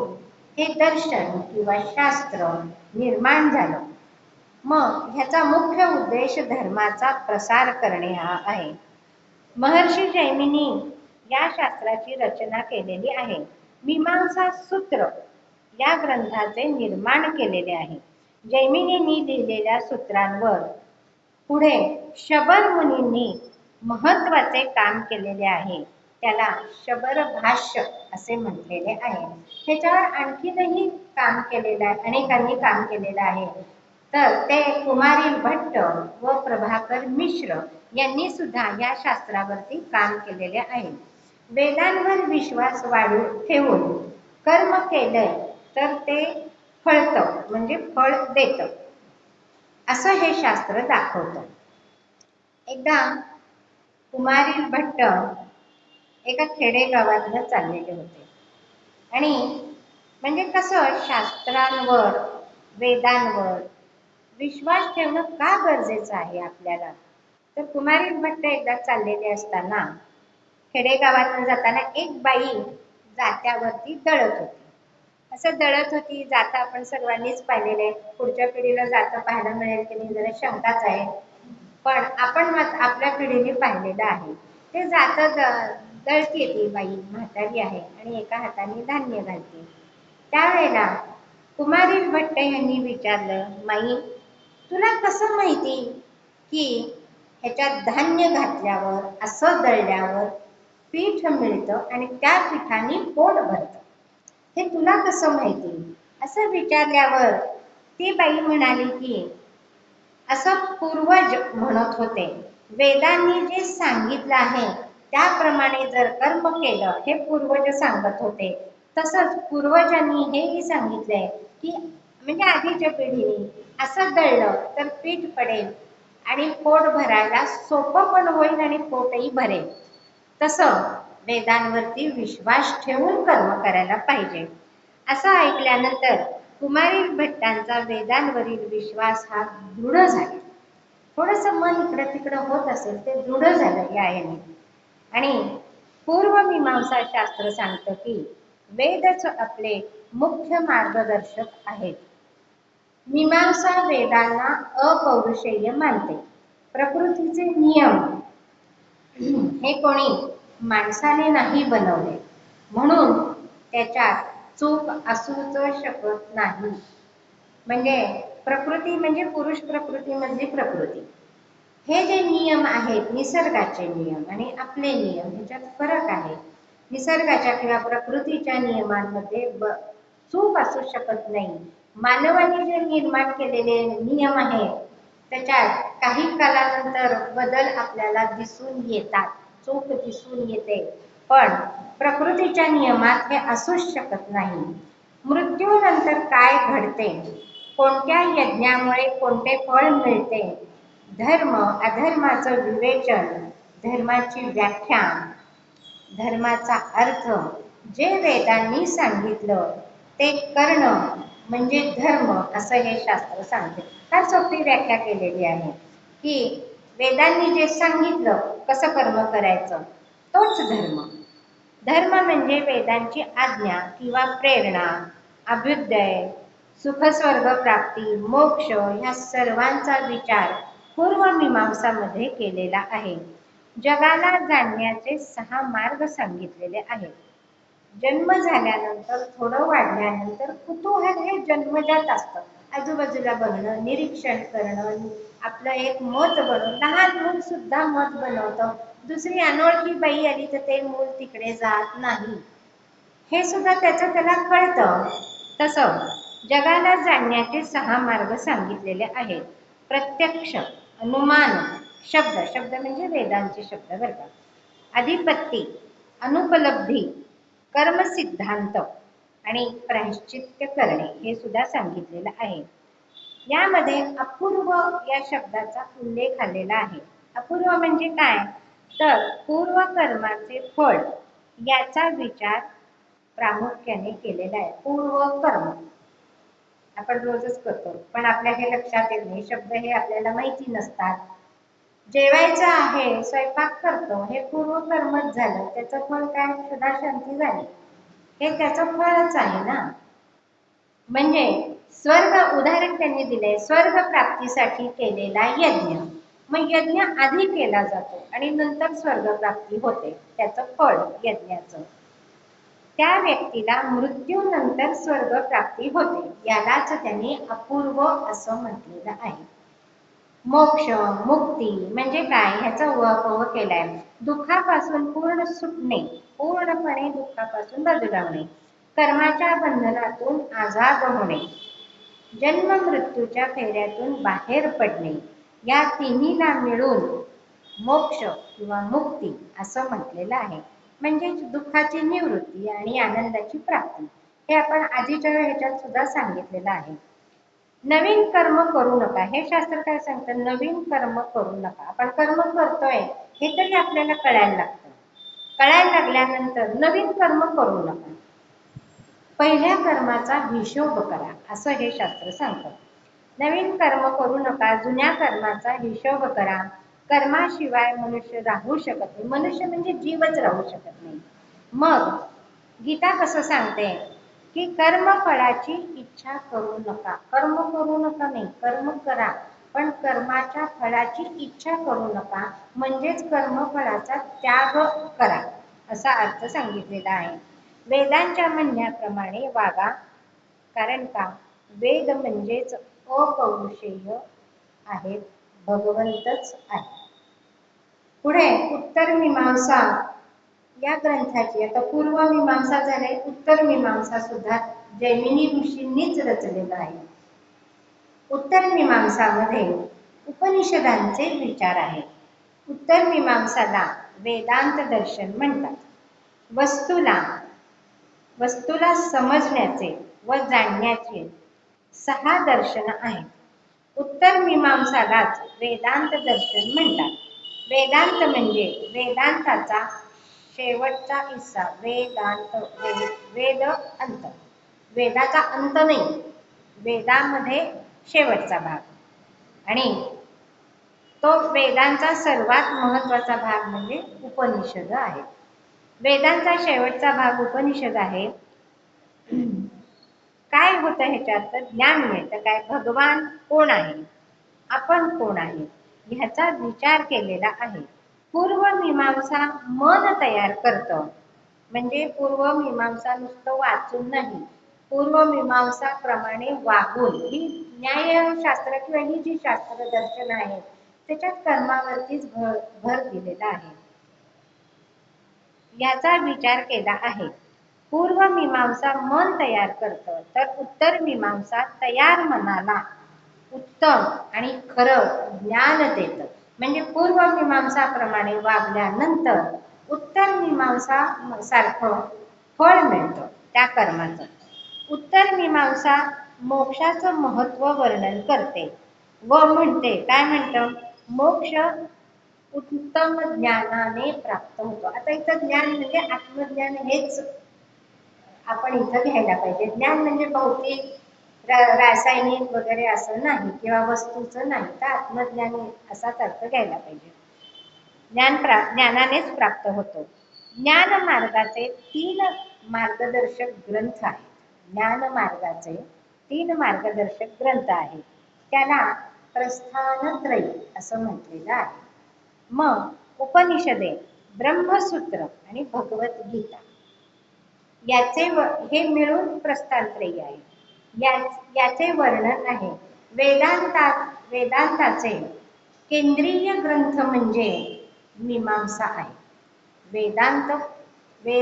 हे दर्शन किंवा शास्त्र निर्माण झालं. मग ह्याचा मुख्य उद्देश धर्माचा प्रसार करणे हा आहे. महर्षी जैमिनी या शास्त्राची रचना केलेली आहे. मीमांसा सूत्र या ग्रंथाचे निर्माण केलेले आहे. जैमिनींनी लिहिलेल्या सूत्रांवर पुढे शबर मुनींनी महत्वाचे काम केलेले आहे. त्याला शबर भाष्य असे म्हटलेले आहे. ह्याच्यावर आणखीनही काम केलेलं आहे, अनेकांनी काम केलेलं आहे. तर ते कुमारी भट्ट व प्रभाकर मिश्र यांनी सुद्धा या शास्त्रावरती काम केलेले आहे. वेदांवर विश्वास ठेवून कर्म केलं तर ते फळतं, म्हणजे फळ देतं, असं हे शास्त्र दाखवतं. एकदा कुमारी भट्ट एका खेडेगावातनं चाललेले होते आणि म्हणजे कसं शास्त्रांवर, वेदांवर विश्वास ठेवणं का गरजेचं आहे आपल्याला? तर कुमारी भट्ट एकदा चाललेले असताना खेडेगावातनं जाताना एक बाई जात्यावरती दळत होती. असं दळत होती. जाता आपण सर्वांनीच पाहिलेलं आहे. पुढच्या पिढीला जातं पाहायला मिळेल की नाही जरा शंकाच आहे, पण आपण आपल्या पिढीने पाहिलेलं आहे. ते जातं दळते, ती बाई म्हातारी आहे आणि एका हाताने धान्य घालते. त्यावेळेला कुमारी भट्ट यांनी विचारलं, माई तुला कसं माहिती की ह्याच्यात धान्य घातल्यावर, असं दळल्यावर पीठ मिळतं आणि त्या पिठाने पोट भरतं? हे तुला कसं माहिती? असं विचारल्यावर ती बाई म्हणाली की असं पूर्वज म्हणत होते, वेदांनी जे सांगितलं आहे त्याप्रमाणे जर कर्म केलं, हे पूर्वज सांगत होते. तसंच पूर्वजांनी हेही सांगितलंय की म्हणजे आधीच्या पिढीने असं दळलं तर पीठ पडेल आणि पोट भरायला सोपं पण होईल आणि पोटही भरेल. तसं वेदांवरती विश्वास ठेवून कर्म करायला पाहिजे. असं ऐकल्यानंतर कुमारी भट्टांचा वेदांवरील विश्वास हा दृढ झाला. थोडस मन इकडं तिकडं होत असेल ते दृढ झालं या याने. आणि पूर्वमीमांसा शास्त्र सांगतं की वेदच आपले मुख्य मार्गदर्शक आहेत. मीमांसा वेदांना अपौरुषेय मानते. प्रकृतीचे नियम हे कोणी माणसाने नाही बनवले, म्हणून त्याच्यात चूक असूच शकत नाही. म्हणजे प्रकृती म्हणजे पुरुष प्रकृती मधली प्रकृती. हे जे नियम आहेत निसर्गाचे नियम आणि आपले नियम ह्याच्यात फरक आहे. निसर्गाच्या किंवा प्रकृतीच्या नियमांमध्ये चूक असू शकत नाही. मानवाने जे निर्माण केलेले नियम आहेत त्याच्यात काही कालानंतर बदल आपल्याला दिसून येतात, चूक दिसून येते, पण प्रकृतीच्या नियमात हे असूच शकत नाही. मृत्यूनंतर काय घडते, कोणत्या यज्ञामुळे कोणते फळ मिळते, धर्म अधर्माचं विवेचन, धर्माची व्याख्या, धर्माचा अर्थ जे वेदांनी सांगितलं ते करणं म्हणजे धर्म असं हे शास्त्र सांगते. फार सोपी व्याख्या केलेली आहे की वेदांनी जे सांगितलं कसं कर्म करायचं तोच धर्म. धर्म म्हणजे वेदांची आज्ञा किंवा प्रेरणा, अभ्युदय, सुखस्वर्ग प्राप्ती, मोक्ष ह्या सर्वांचा विचार पूर्वमीमांसामध्ये केलेला आहे. जगाला जाणण्याचे 6 मार्ग सांगितलेले आहेत. जन्म झाल्यानंतर थोडं वाढल्यानंतर कुतूहल हे जन्मजात असतं. आजूबाजूला बघणं, निरीक्षण करणं, आपलं एक मत बनवणं. लहान मूल सुद्धा मत बनवतं. दुसरी अनोळखी बाई आली तर ते मूल तिकडे जात नाही, हे सुद्धा त्याला कळतं. तसं जगाला जाणण्याचे 6 मार्ग सांगितलेले आहेत. प्रत्यक्ष, अनुमान, शब्द शब्द म्हणजे वेदांचे शब्द बरं का, अधिपत्ती, अनुपलब्धी, कर्मसिद्धांत आणि प्रायश्चित्य करणे हे सुद्धा सांगितलेलं आहे. यामध्ये अपूर्व या शब्दाचा उल्लेख आलेला आहे. अपूर्व म्हणजे काय, तर पूर्व कर्माचे फळ याचा विचार प्रामुख्याने केलेला आहे. पूर्व कर्म आपण रोजच करतो, पण आपल्या हे लक्षात येत नाही. शब्द हे आपल्याला माहिती नसतात. जेवायचं आहे, स्वयंपाक करतो, हे पूर्व कर्मच झालं. त्याचं फळ काय, सुधा शांती झाली, हे त्याचं फळच आहे ना. म्हणजे स्वर्ग उदाहरण त्यांनी दिले, स्वर्ग प्राप्तीसाठी केलेला यज्ञ. मग यज्ञ आधी केला जातो आणि नंतर स्वर्ग प्राप्ती होते, त्याचं फळ यज्ञाचं. त्या व्यक्तीला मृत्यूनंतर स्वर्ग प्राप्ती होते, यालाच त्यांनी अपूर्व असं म्हटलेलं आहे. मोक्ष, मुक्ती म्हणजे काय, ह्याचा उहापोह केलाय. दुःखापासून पूर्ण सुटणे, पूर्णपणे दुःखापासून बाजूला होणे, कर्माच्या बंधनातून आझाद होणे, जन्म मृत्यूच्या फेऱ्यातून बाहेर पडणे, या तिन्हीला मिळून मोक्ष किंवा मुक्ती असं म्हटलेलं आहे. म्हणजे दुःखाची निवृत्ती आणि आनंदाची प्राप्ती. हे आपण आधीच्या ह्याच्यात सुद्धा सांगितलेलं आहे. नवीन कर्म करू नका, हे शास्त्र काय सांगतं, नवीन कर्म करू नका. आपण कर्म करतोय हे तरी आपल्याला कळायला लागतं. कळायला लागल्यानंतर नवीन कर्म करू नका, पहिल्या कर्माचा हिशोब करा असं हे शास्त्र सांगतं. नवीन कर्म करू नका, जुन्या कर्माचा हिशोब करा. कर्माशिवाय मनुष्य राहू शकत नाही. मनुष्य म्हणजे जीवच राहू शकत नाही. मग गीता कसं सांगते की कर्मफळाची इच्छा करू नका. कर्म करू नका नाही, कर्म करा, पण कर्माच्या फळाची इच्छा करू नका, म्हणजेच कर्मफळाचा त्याग करा असा अर्थ सांगितलेला आहे. वेदांच्या म्हणण्याप्रमाणे वागा, कारण का वेद म्हणजेच अपौरुषेय आहेत, भगवंतच आहे. पुढे उत्तर मीमांसा या ग्रंथाची आता पूर्व मीमांसा झाली, उत्तर मीमांसा सुद्धा जैमिनी ऋषींनीच रचलेला आहे. उत्तर मीमांसामध्ये उपनिषदांचे विचार आहेत. उत्तर मीमांसाला वेदांत दर्शन म्हणतात. वस्तूला समजण्याचे व जाणण्याचे 6 दर्शन आहेत. उत्तर मीमांसालाच वेदांत दर्शन म्हणतात. वेदांत म्हणजे वेदांताचा शेवटचा हिस्सा. वेदांत, वेद अंत, वेदाचा अंत नाही, वेदामध्ये शेवटचा भाग. आणि तो वेदांचा सर्वात महत्वाचा भाग म्हणजे उपनिषद आहे. वेदांचा शेवटचा भाग उपनिषद आहे. काय होतं ह्याच्यात? तर ज्ञान मिळतं. काय? भगवान कोण आहे, आपण कोण आहे ह्याचा विचार केलेला आहे. पूर्व मीमांसा मन तयार करतं. म्हणजे पूर्व मीमांसा नुसतं वाचून नाही, पूर्व मीमांसा प्रमाणे वागून ही न्यायशास्त्र किंवा ही जी शास्त्र दर्शन आहे त्याच्यात कर्मावरतीच भर दिलेला आहे, याचा विचार केला आहे. पूर्व मीमांसा मन तयार करतं, तर उत्तर मीमांसा तयार मनाला उत्तम आणि खरं ज्ञान देतं. म्हणजे पूर्व मीमांसाप्रमाणे वागल्यानंतर उत्तर मीमांसा सारखं फळ मिळतं त्या कर्माचं. उत्तर मीमांसा मोक्षाचं महत्व वर्णन करते व म्हणते, काय म्हणतं? मोक्ष उत्तम ज्ञानाने प्राप्त होतो. आता इथं ज्ञान म्हणजे आत्मज्ञान हेच आपण इथं घ्यायला पाहिजे. ज्ञान म्हणजे भौतिक रासायनिक वगैरे असं नाही, किंवा वस्तूचं नाही, तर आत्मज्ञान असाच अर्थ घ्यायला पाहिजे. ज्ञानानेच प्राप्त होतो. ज्ञान मार्गाचे 3 मार्गदर्शक ग्रंथ आहेत. ज्ञान मार्गाचे 3 मार्गदर्शक ग्रंथ आहेत. त्याला प्रस्थानत्रयी असं म्हटलेलं आहे. मग उपनिषदे, ब्रह्मसूत्र आणि भगवद्गीता हे मिळून प्रस्थानत्रयी आहे. याचे वर्णन आहे. वेदांताचे केंद्रीय ग्रंथ म्हणजे मीमांसा आहे. वेद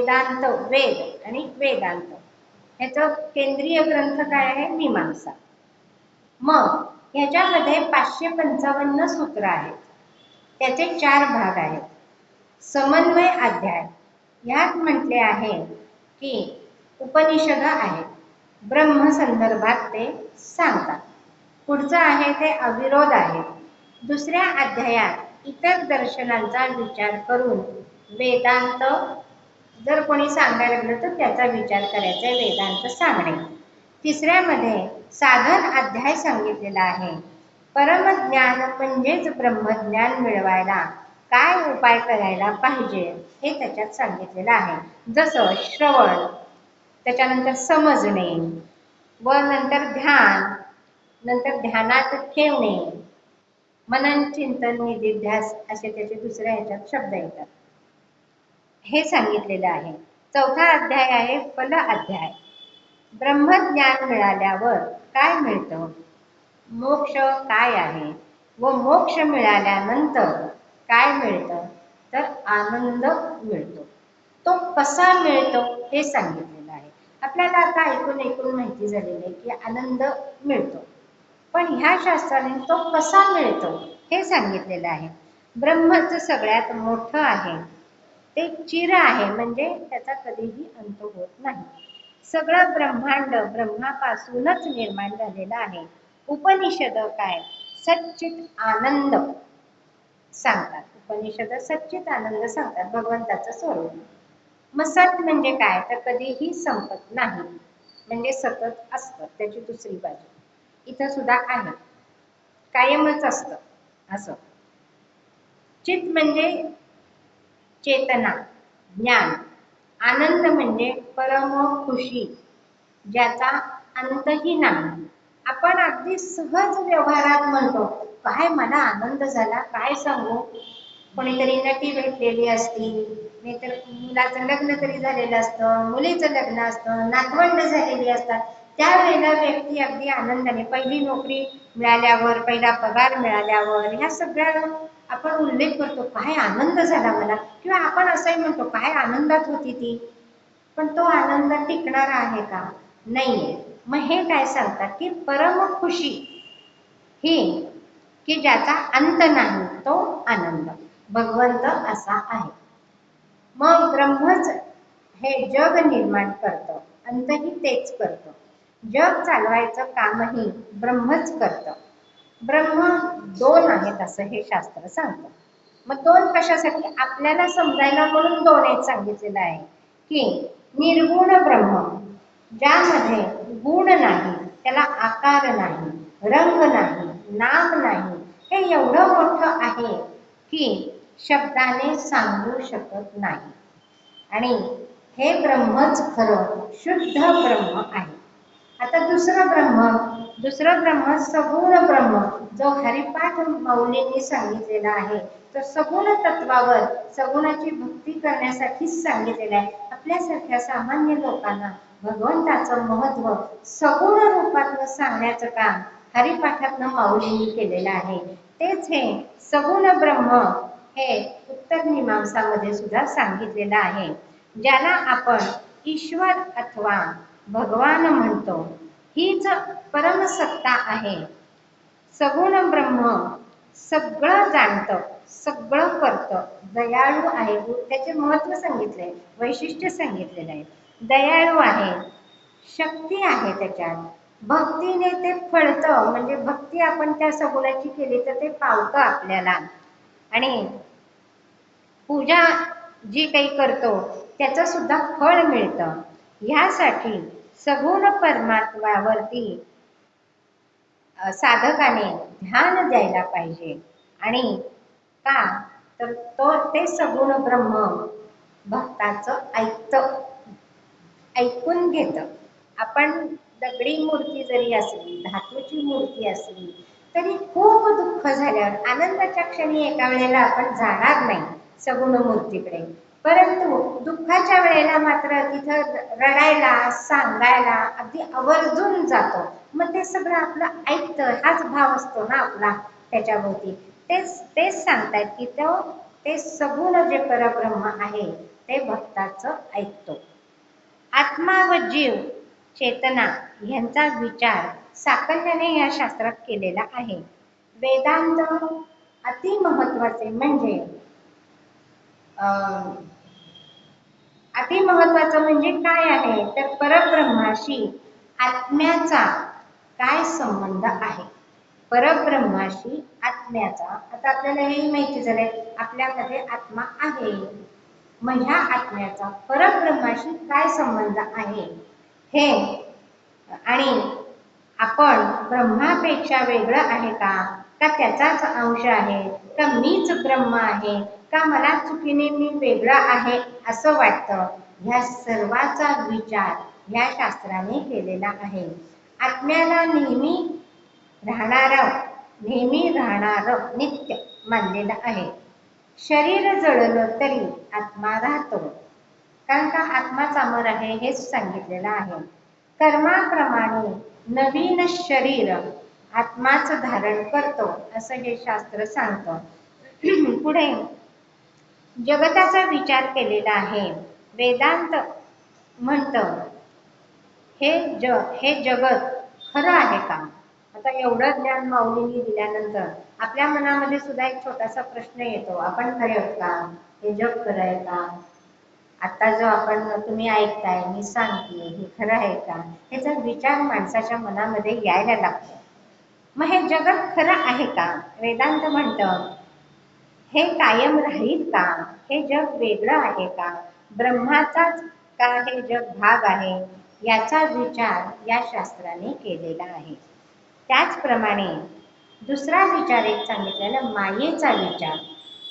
आणि वेदांत ह्याचं केंद्रीय ग्रंथ काय आहे? मीमांसा. मग ह्याच्यामध्ये 555 सूत्र आहेत. त्याचे 4 भाग आहेत. समन्वय अध्याय, ह्यात म्हटले आहे की उपनिषद आहेत, ब्रह्म संदर्भात ते सांगतात. पुढचं आहे ते अविरोध आहे. दुसऱ्या अध्यायात इतर दर्शनांचा विचार करून वेदांत जर कोणी सांगायला लागलं तर त्याचा विचार करायचा, वेदांत सांगणे. तिसऱ्यामध्ये साधन अध्याय सांगितलेला आहे. परमज्ञान म्हणजेच ब्रह्मज्ञान मिळवायला काय उपाय करायला पाहिजे हे त्याच्यात सांगितलेलं आहे. जसं श्रवण, त्याच्यानंतर समजणे, व नंतर ध्यान, नंतर ध्यानात ठेवणे, मनन चिंतन निधिध्यास असे त्याचे दुसऱ्या ह्याच्यात शब्द येतात, हे सांगितलेलं आहे. चौथा अध्याय आहे फल अध्याय. ब्रह्मज्ञान मिळाल्यावर काय मिळतं, मोक्ष काय आहे व मोक्ष मिळाल्यानंतर काय मिळतं, तर आनंद मिळतो. तो कसा मिळतो हे सांगितलेलं आहे. आपल्याला आता ऐकून माहिती झालेली आहे की आनंद मिळतो, पण ह्या शास्त्राने तो कसा मिळतो हे सांगितलेलं आहे. ब्रह्मच सगळ्यात मोठं आहे, ते चिर आहे, म्हणजे त्याचा कधीही अंत होत नाही. सगळं ब्रह्मांड ब्रह्मापासूनच निर्माण झालेलं आहे. उपनिषद काय? सच्चित आनंद सांगतात. उपनिषद सच्चित आनंद सांगतात, भगवंताचं स्वरूप. मग सत म्हणजे काय? तर कधीही संपत नाही, म्हणजे सतत असतं. त्याची दुसरी बाजू इथं सुद्धा आहे, कायमच असतं असं. चित म्हणजे चेतना, ज्ञान. आनंद म्हणजे परम खुशी, ज्याचा अंतही नाही. आपण अगदी सहज व्यवहारात म्हणतो, काय मला आनंद झाला, काय सांगू. कोणीतरी नटी भेटलेली असती, नाहीतर मुलाचं लग्न तरी झालेलं असतं, मुलीचं लग्न असतं, नातवंड झालेली असतात, त्यावेळेला व्यक्ती अगदी आनंदाने, पहिली नोकरी मिळाल्यावर, पहिला पगार मिळाल्यावर, ह्या सगळ्या आपण उल्लेख करतो काय आनंद झाला मला, किंवा आपण असंही म्हणतो काय आनंदात होती ती, पण तो आनंद टिकणारा आहे का? नाहीये. मग हे काय सांगतात की परम खुशी ही की ज्याचा अंत नाही तो आनंद भगवंत असा आहे. मग ब्रह्मच हे जग निर्माण करतं, अंतही तेच करतं. जग चालवायचं कामही ब्रह्मच करतं. ब्रह्म दोन आहेत असं हे शास्त्र सांगतं. मग दोन कशासाठी? आपल्याला समजायला म्हणून दोन आहेत सांगितलेलं आहे की निर्गुण ब्रह्म ज्यामध्ये गुण नाही, त्याला आकार नाही, रंग नाही, नाम नाही, हे एवढं मोठं आहे की शब्दाने सांगू शकत नाही. आणि हे ब्रह्मच खरं शुद्ध ब्रह्म आहे. आता दुसरं ब्रह्म सगुण ब्रह्म जो हरिपाठ माऊलींनी सांगितलेला आहे, तो सगुण तत्वावर सगुणाची भक्ती करण्यासाठीच सांगितलेला आहे. आपल्यासारख्या सामान्य लोकांना भगवंताचं महत्व सगुण रूपातनं सांगण्याचं काम हरिपाठातनं माऊलींनी केलेलं आहे. तेच हे सगुण ब्रह्म हे उत्तर मीमांसामध्ये सुद्धा सांगितलेलं आहे. ज्याला आपण ईश्वर अथवा भगवान म्हणतो, हीच परमसत्ता आहे. सगुण ब्रह्म सगळं जाणतं, सगळं करतं, दयाळू आहे. त्याचे महत्व सांगितले, वैशिष्ट्य सांगितलेलं आहे. दयाळू आहे, शक्ती आहे त्याच्यात, भक्तीने ते फळतं. म्हणजे भक्ती आपण त्या सगुणाची केली तर ते पावतं आपल्याला. आणि पूजा जी काही करतो त्याचं सुद्धा फळ मिळतं. ह्यासाठी सगुण परमात्म्यावरती साधकाने ध्यान द्यायला पाहिजे. आणि का तर ते सगुण ब्रह्म भक्ताचं ऐकून घेतं. आपण दगडी मूर्ती जरी असली, धातूची मूर्ती असली तरी खूप दुःख झाल्यावर आनंदाच्या क्षणी एका वेळेला आपण जाणार नाही सगुण मूर्तीकडे, परंतु दुःखाच्या वेळेला मात्र तिथं रडायला, सांगायला अगदी आवर्जून जातो. मग ते सगळं आपलं ऐकतं, हाच भाव असतो ना आपला त्याच्याभोवती. तेच सांगतायत की ते सगुण जे परब्रह्म आहे ते भक्ताचं ऐकतो. आत्मा व जीव चेतना यांचा विचार साकल्याने या शास्त्रात केलेला आहे. वेदांत अति महत्वाचे म्हणजे काय आहे तर परब्रह्माशी आत्म्याचा काय संबंध आहे. परब्रह्माशी आत्म्याचा, आता आपल्याला हेही माहिती झालंय आपल्यामध्ये आत्मा आहे, मग ह्या आत्म्याचा परब्रह्माशी काय संबंध आहे हे, आणि आपण ब्रह्मापेक्षा वेगळं आहे का त्याचाच अंश आहे का, मीच ब्रह्म आहे का, मला चुकीने मी वेगळा आहे असं वाटतं, ह्या सर्वाचा विचार या शास्त्राने केलेला आहे. आत्म्याला नेहमी राहणारं नित्य मानलेलं आहे. शरीर जळलं तरी आत्मा राहतो, कारण का आत्माच अमर आहे हेच सांगितलेलं आहे. कर्माप्रमाणे नवीन शरीर आत्माच धारण करतो असं हे शास्त्र सांगतं. पुढे जगताचा विचार केलेला आहे. वेदांत म्हणतं हे जगत खरं आहे का. आता एवढं ज्ञान माऊलींनी दिल्यानंतर आपल्या मनामध्ये सुद्धा एक छोटासा प्रश्न येतो, आपण खरे आहोत का, हे जग खरं आहे का, आता जो आपण तुम्ही ऐकताय मी सांगते हे खरं आहे का, ह्याचा विचार माणसाच्या मनामध्ये यायला लागतो. मग हे जगत खरं आहे का. वेदांत म्हणतं हे कायम राहील का, हे जग वेगळं आहे का, ब्रह्माचाच का हे जग भाग आहे, याचा विचार या शास्त्राने केलेला आहे. त्याचप्रमाणे दुसरा विचार एक सांगितलेला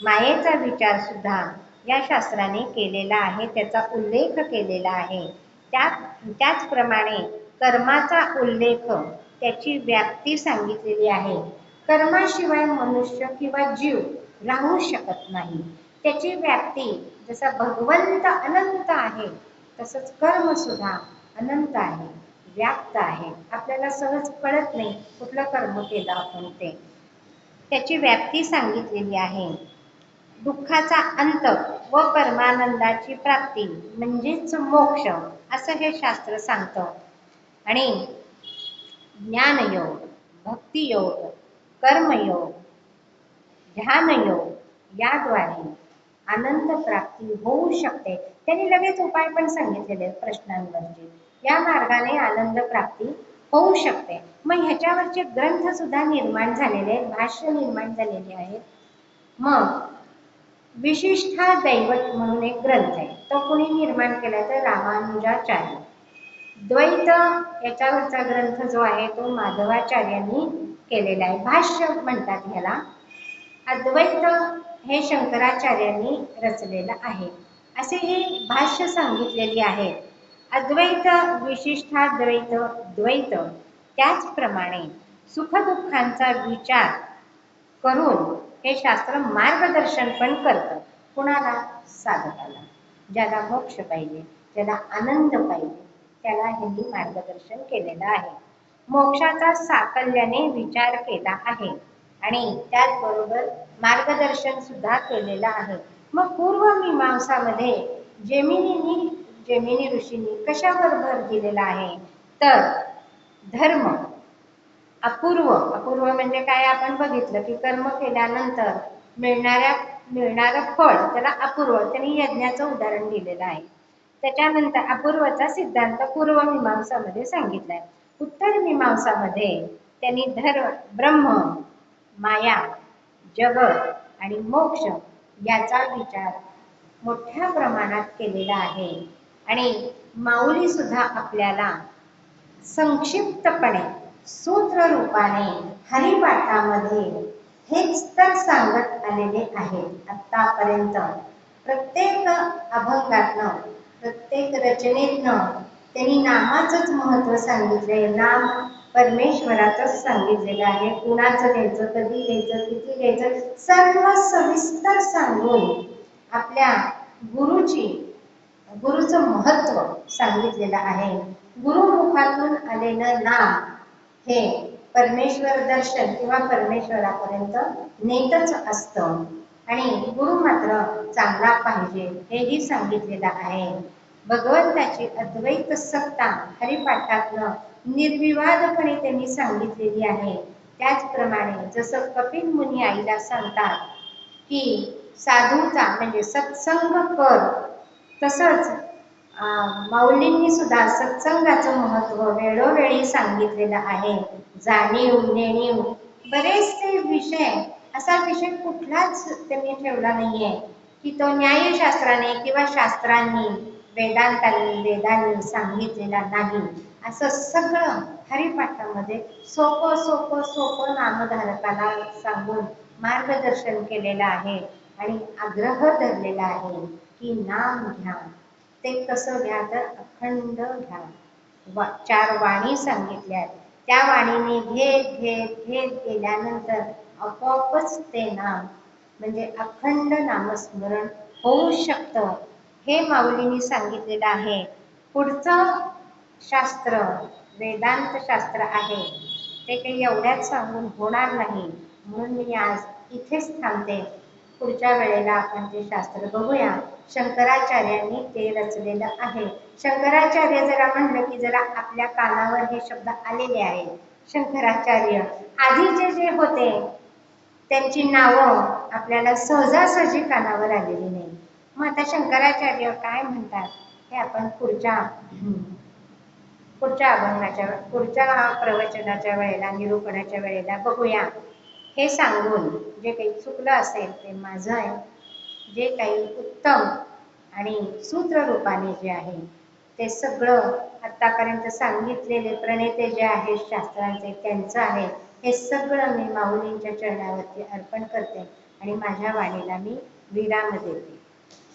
मायेचा विचार सुद्धा या शास्त्राने केलेला आहे, त्याचा उल्लेख केलेला आहे. त्याचप्रमाणे कर्माचा उल्लेख, त्याची व्याप्ती सांगितलेली आहे. कर्माशिवाय मनुष्य किंवा जीव राहू शकत नाही. त्याची व्याप्ती जसा भगवंत अनंत आहे तसंच कर्म सुद्धा अनंत आहे, व्याप्त आहे. आपल्याला सहज कळत नाही कुठलं कर्म केलं आपण ते. त्याची व्याप्ती सांगितलेली आहे. दुःखाचा अंत व परमानंदाची प्राप्ती म्हणजेच मोक्ष असं हे शास्त्र सांगतं. आणि ज्ञानयोग, भक्तियोग, कर्मयोग, ध्यानयोग याद्वारे आनंद प्राप्ती होऊ शकते. त्यांनी लगेच उपाय पण सांगितलेले आहेत प्रश्नांवरचे. या मार्गाने आनंद प्राप्ती होऊ शकते. मग ह्याच्यावरचे ग्रंथ सुद्धा निर्माण झालेले आहेत, भाष्य निर्माण झालेले आहेत. मग विशिष्ठा दैवत म्हणून एक ग्रंथ आहे, तो कोणी निर्माण केला तर रामानुजाचार्य. द्वैत याच्यावरचा ग्रंथ जो आहे तो माधवाचार्यांनी केलेला आहे, भाष्य म्हणतात ह्याला. अद्वैत हे शंकराचार्यांनी रचलेलं आहे. असे हे भाष्य सांगितलेली आहे. अद्वैत, विशिष्टाद्वैत, द्वैत, त्याचप्रमाणे सुखदुःखांचा विचार करून हे शास्त्र मार्गदर्शन पण करतं. कुणाला? साधकाला. ज्याला मोक्ष पाहिजे, ज्याला आनंद पाहिजे, त्याला ह्यांनी मार्गदर्शन केलेलं आहे. मोक्षाचा साकल्याने विचार केला आहे आणि त्याचबरोबर मार्गदर्शन सुद्धा केलेलं आहे. मग पूर्वमीमांसामध्ये जैमिनी ऋषींनी कशावर भर दिलेला आहे तर धर्म, अपूर्व म्हणजे काय आपण बघितलं की कर्म केल्यानंतर मिळणारं फळ त्याला अपूर्व, त्यांनी यज्ञाचं उदाहरण दिलेलं आहे. त्याच्यानंतर अपूर्वचा सिद्धांत पूर्वमीमांसामध्ये सांगितलाय. उत्तर मीमांसामध्ये त्यांनी ब्रह्म, माया, जगत आणि मोक्ष याचा विचार मोठ्या प्रमाणात केलेला आहे. आणि माऊली सुद्धा आपल्याला संक्षिप्तपणे सूत्र रूपाने हरिपाठामध्ये हेच तर सांगत आलेले आहेत आतापर्यंत. प्रत्येक अभंगातनं, प्रत्येक रचनेतनं त्यांनी नामाचंच महत्त्व सांगितलंय. नाम परमेश्वराचंच सांगितलेलं आहे. कुणाचं घ्यायचं, कधी घ्यायचं, किती घ्यायचं, सर्व सविस्तर सांगून आपल्या गुरुचं महत्त्व सांगितलेलं आहे. गुरुमुखातून आलेलं नाम हे परमेश्वर दर्शन किंवा परमेश्वरापर्यंत नेतच असतं. आणि गुरु मात्र चांगला पाहिजे हेही सांगितलेलं आहे. भगवंताची अद्वैत सत्ता हरिपाठातनं निर्विवादपणे त्यांनी सांगितलेली आहे. त्याचप्रमाणे जसं कपिल मुनी आईला सांगतात की साधूचा म्हणजे सत्संग कर, तसंच माऊलींनी सुद्धा सत्संगाचं महत्त्व वेळोवेळी सांगितलेलं आहे. जाणीव नेणीव बरेचसे विषय, असा विषय कुठलाच त्यांनी ठेवला नाहीये की तो न्यायशास्त्राने किंवा शास्त्रांनी वेदांनी सांगितलेला नाही. असं सगळं हरिपाठामध्ये सोपं नामधारकाला सांगून मार्गदर्शन केलेलं आहे. आणि आग्रह धरलेला आहे की नाम घ्या. ते कसं घ्या तर अखंड घ्या. 4 वाणी सांगितल्या, त्या वाणीने घेत गेल्यानंतर आपोआपच ते नाम म्हणजे अखंड नामस्मरण होऊ शकतं. हे माऊलींनी सांगितलेलं आहे. पुढचं शास्त्र वेदांत शास्त्र आहे, ते काही एवढ्याच सांगून होणार नाही, म्हणून मी आज इथेच थांबते. पुढच्या वेळेला आपण ते शास्त्र बघूया. शंकराचार्यांनी ते रचलेलं आहे. शंकराचार्य जरा म्हणलं की जरा आपल्या कानावर हे शब्द आलेले आहेत. शंकराचार्य आधीचे जे होते त्यांची नावं आपल्याला सहजासहजी कानावर आलेली नाही. मग आता शंकराचार्य काय म्हणतात हे आपण पुढच्या अभंगाच्या पुढच्या प्रवचनाच्या वेळेला, निरूपणाच्या वेळेला बघूया. हे सांगून जे काही चुकलं असेल ते माझं आहे. जे काही उत्तम आणि सूत्र रूपाने जे आहे ते सगळं आतापर्यंत सांगितलेले प्रणेते जे आहेत शास्त्रांचे त्यांचं आहे. हे सगळं मी माऊलींच्या चरणावरती अर्पण करते आणि माझ्या वाणीला मी विराम देते.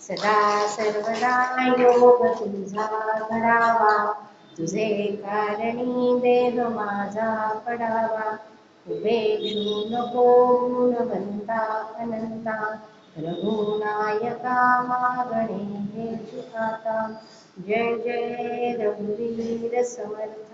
सदा सर्वदा योग तुझा घडावा, तुझे कारणी देह माझा पडावा. उपेक्षू नको गुणवंता अनंता, रघुनायका मागणे हेतु आता. जय जय रघुवीर समर्थ.